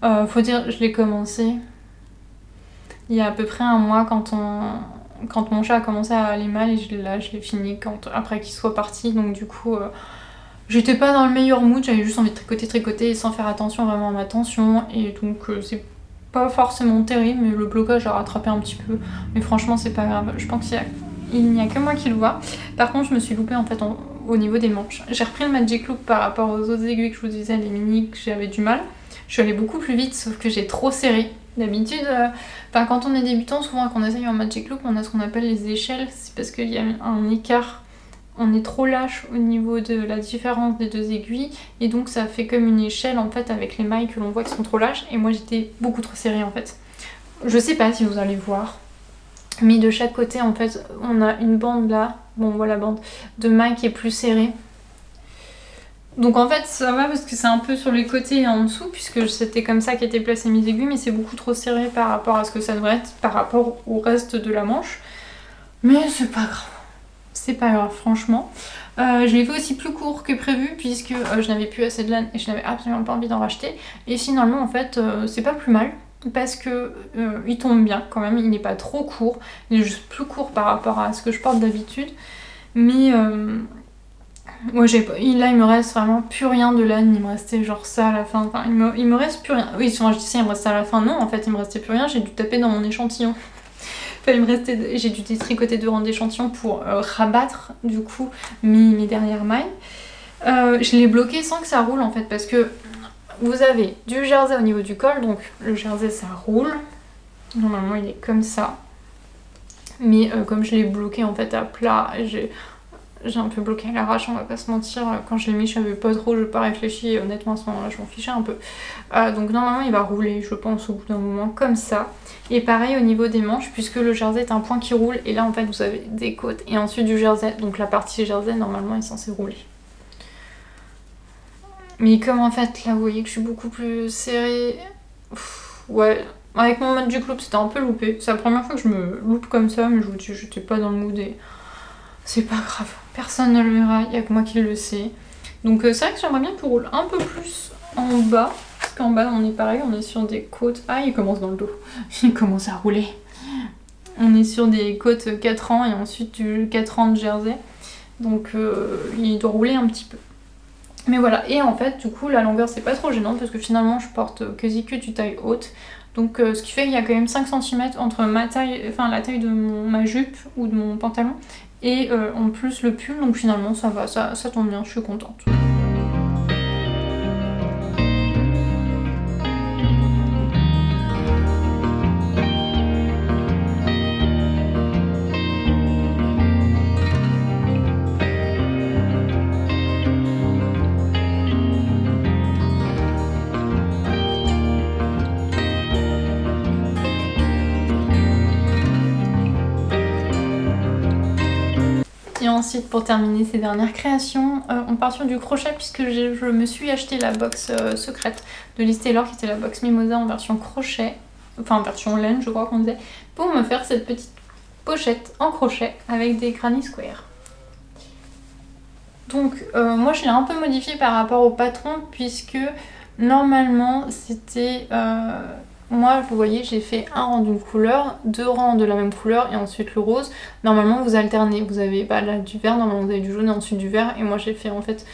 Faut dire, je l'ai commencé il y a à peu près un mois quand mon chat a commencé à aller mal et je l'ai fini après qu'il soit parti, donc du coup j'étais pas dans le meilleur mood, j'avais juste envie de tricoter et sans faire attention vraiment à ma tension et donc c'est pas forcément terrible mais le blocage a rattrapé un petit peu, mais franchement c'est pas grave, je pense qu'il n'y a que moi qui le vois. Par contre je me suis loupée en fait au niveau des manches. J'ai repris le Magic Loop par rapport aux autres aiguilles que je vous disais, les mini, que j'avais du mal. Je suis allée beaucoup plus vite sauf que j'ai trop serré. D'habitude, quand on est débutant, souvent quand on essaye en Magic Loop, on a ce qu'on appelle les échelles. C'est parce qu'il y a un écart, on est trop lâche au niveau de la différence des 2 aiguilles. Et donc ça fait comme une échelle en fait avec les mailles que l'on voit qui sont trop lâches. Et moi j'étais beaucoup trop serrée en fait. Je sais pas si vous allez voir. Mais de chaque côté en fait, on a une bande là. Bon on voit la bande de mailles qui est plus serrée. Donc en fait ça va parce que c'est un peu sur les côtés et en dessous puisque c'était comme ça qu'étaient placées mes aiguilles, mais c'est beaucoup trop serré par rapport à ce que ça devrait être par rapport au reste de la manche. Mais c'est pas grave. C'est pas grave franchement. Je l'ai fait aussi plus court que prévu puisque je n'avais plus assez de laine et je n'avais absolument pas envie d'en racheter. Et finalement en fait c'est pas plus mal parce que il tombe bien quand même, il n'est pas trop court. Il est juste plus court par rapport à ce que je porte d'habitude. Mais... moi là il me reste vraiment plus rien de laine, il me restait genre ça à la fin, enfin il me reste plus rien. Oui souvent je dis ça il me reste à la fin, non en fait il me restait plus rien, j'ai dû taper dans mon échantillon. Enfin j'ai dû détricoter 2 rangs d'échantillons pour rabattre du coup mes dernières mailles. Je l'ai bloqué sans que ça roule en fait parce que vous avez du jersey au niveau du col, donc le jersey ça roule, normalement il est comme ça. Mais comme je l'ai bloqué en fait à plat, j'ai un peu bloqué à l'arrache, on va pas se mentir. Quand je l'ai mis, je savais pas trop, je n'ai pas réfléchi. Et honnêtement, à ce moment-là, je m'en fichais un peu. Donc normalement, il va rouler, je pense, au bout d'un moment, comme ça. Et pareil au niveau des manches, puisque le jersey est un point qui roule. Et là, en fait, vous avez des côtes et ensuite du jersey. Donc la partie jersey, normalement, est censée rouler. Mais comme en fait, là, vous voyez que je suis beaucoup plus serrée. Ouais, avec mon Magic Loop, c'était un peu loupé. C'est la première fois que je me loupe comme ça, mais je vous dis, j'étais pas dans le mood et... c'est pas grave, personne ne le verra, il n'y a que moi qui le sais. Donc c'est vrai que j'aimerais bien qu'il roule un peu plus en bas. Parce qu'en bas on est pareil, on est sur des côtes... Ah il commence dans le dos, il commence à rouler. On est sur des côtes 4 ans et ensuite du 4 ans de jersey. Donc il doit rouler un petit peu. Mais voilà, et en fait du coup la longueur c'est pas trop gênant parce que finalement je porte quasi que du taille haute. Donc ce qui fait qu'il y a quand même 5 cm entre ma taille, enfin la taille de ma jupe ou de mon pantalon et en plus le pull, donc finalement ça va, ça tombe bien, je suis contente. Et ensuite, pour terminer ces dernières créations, on part sur du crochet puisque je me suis acheté la box secrète de Liz Taylor qui était la box Mimosa en version crochet, enfin en version laine je crois qu'on disait, pour me faire cette petite pochette en crochet avec des granny square. Donc moi je l'ai un peu modifié par rapport au patron puisque normalement c'était... moi, vous voyez, j'ai fait un rang d'une couleur, 2 rangs de la même couleur et ensuite le rose. Normalement, vous alternez. Vous avez là du vert, normalement vous avez du jaune et ensuite du vert. Et moi, j'ai fait en fait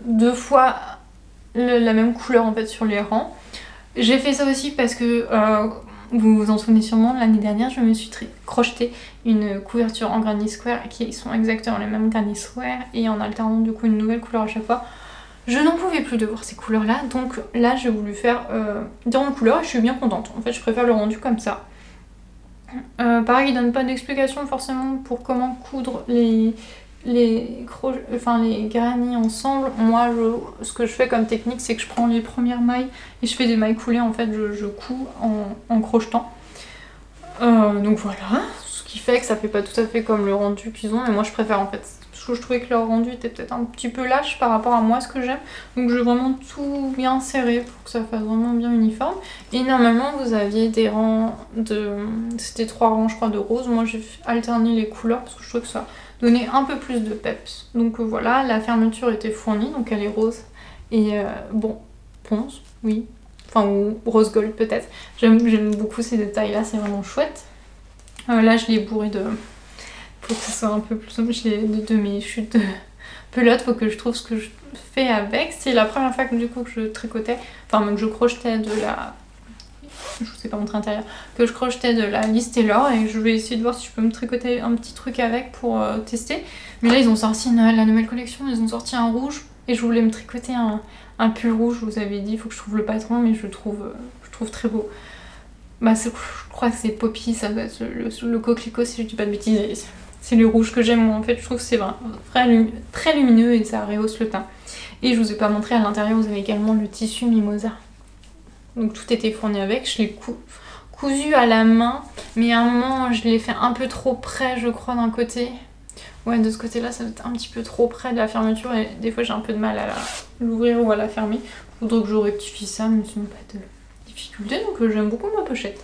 2 fois la même couleur en fait sur les rangs. J'ai fait ça aussi parce que vous vous en souvenez sûrement, l'année dernière, je me suis crocheté une couverture en granny square qui sont exactement les mêmes granny square et en alternant du coup une nouvelle couleur à chaque fois. Je n'en pouvais plus de voir ces couleurs là, donc là j'ai voulu faire différentes couleurs et je suis bien contente. En fait je préfère le rendu comme ça. Pareil, il donne pas d'explication forcément pour comment coudre les granny ensemble. Moi ce que je fais comme technique c'est que je prends les premières mailles et je fais des mailles coulées, en fait je couds en crochetant. Donc voilà, ce qui fait que ça fait pas tout à fait comme le rendu qu'ils ont, mais moi je préfère en fait. Parce que je trouvais que leur rendu était peut-être un petit peu lâche par rapport à moi ce que j'aime. Donc je vais vraiment tout bien serrer pour que ça fasse vraiment bien uniforme. Et normalement vous aviez des rangs de... C'était 3 rangs je crois de rose. Moi j'ai alterné les couleurs parce que je trouvais que ça donnait un peu plus de peps. Donc voilà, la fermeture était fournie, donc elle est rose. Et bon, bronze, oui. Enfin, ou rose gold peut-être. J'aime beaucoup ces détails là, c'est vraiment chouette. Là je l'ai bourré de... Pour que ce soit un peu plus sombre, de mes chutes de pelote, faut que je trouve ce que je fais avec. C'est la première fois que du coup que je tricotais, enfin que je crochetais de la... Je vous ai pas montré l'intérieur. Que je crochetais de la Liz Taylor et je vais essayer de voir si je peux me tricoter un petit truc avec pour tester. Mais là ils ont sorti la nouvelle collection, ils ont sorti un rouge et je voulais me tricoter un pull rouge, je vous avais dit, il faut que je trouve le patron mais je trouve très beau. Bah je crois que c'est Poppy, ça va être le coquelicot si je dis pas de bêtises. C'est le rouge que j'aime moi, en fait je trouve que c'est très lumineux et ça rehausse le teint. Et je vous ai pas montré, à l'intérieur vous avez également le tissu Mimosa. Donc tout était fourni avec, je l'ai cousu à la main, mais à un moment je l'ai fait un peu trop près je crois d'un côté. Ouais, de ce côté là ça va être un petit peu trop près de la fermeture et des fois j'ai un peu de mal à l'ouvrir ou à la fermer. Faudrait que je rectifie ça, mais sinon pas de difficulté, donc j'aime beaucoup ma pochette.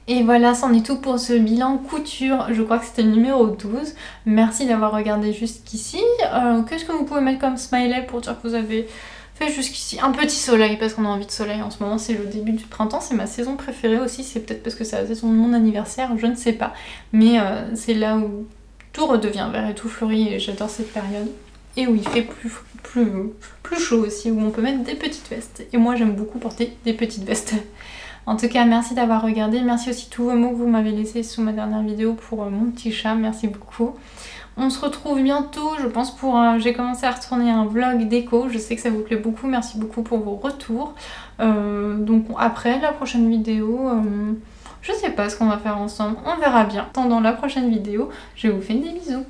Et voilà, c'en est tout pour ce bilan couture, je crois que c'était le numéro 12. Merci d'avoir regardé jusqu'ici. Qu'est-ce que vous pouvez mettre comme smiley pour dire que vous avez fait jusqu'ici? Un petit soleil, parce qu'on a envie de soleil en ce moment, c'est le début du printemps, c'est ma saison préférée aussi, c'est peut-être parce que c'est la saison de mon anniversaire, je ne sais pas. Mais c'est là où tout redevient vert et tout fleurit et j'adore cette période. Et où il fait plus chaud aussi, où on peut mettre des petites vestes. Et moi j'aime beaucoup porter des petites vestes. En tout cas, merci d'avoir regardé. Merci aussi tous vos mots que vous m'avez laissés sous ma dernière vidéo pour mon petit chat. Merci beaucoup. On se retrouve bientôt, je pense, pour j'ai commencé à retourner un vlog déco. Je sais que ça vous plaît beaucoup. Merci beaucoup pour vos retours. Donc après la prochaine vidéo, je sais pas ce qu'on va faire ensemble. On verra bien. Attendant la prochaine vidéo, je vous fais des bisous.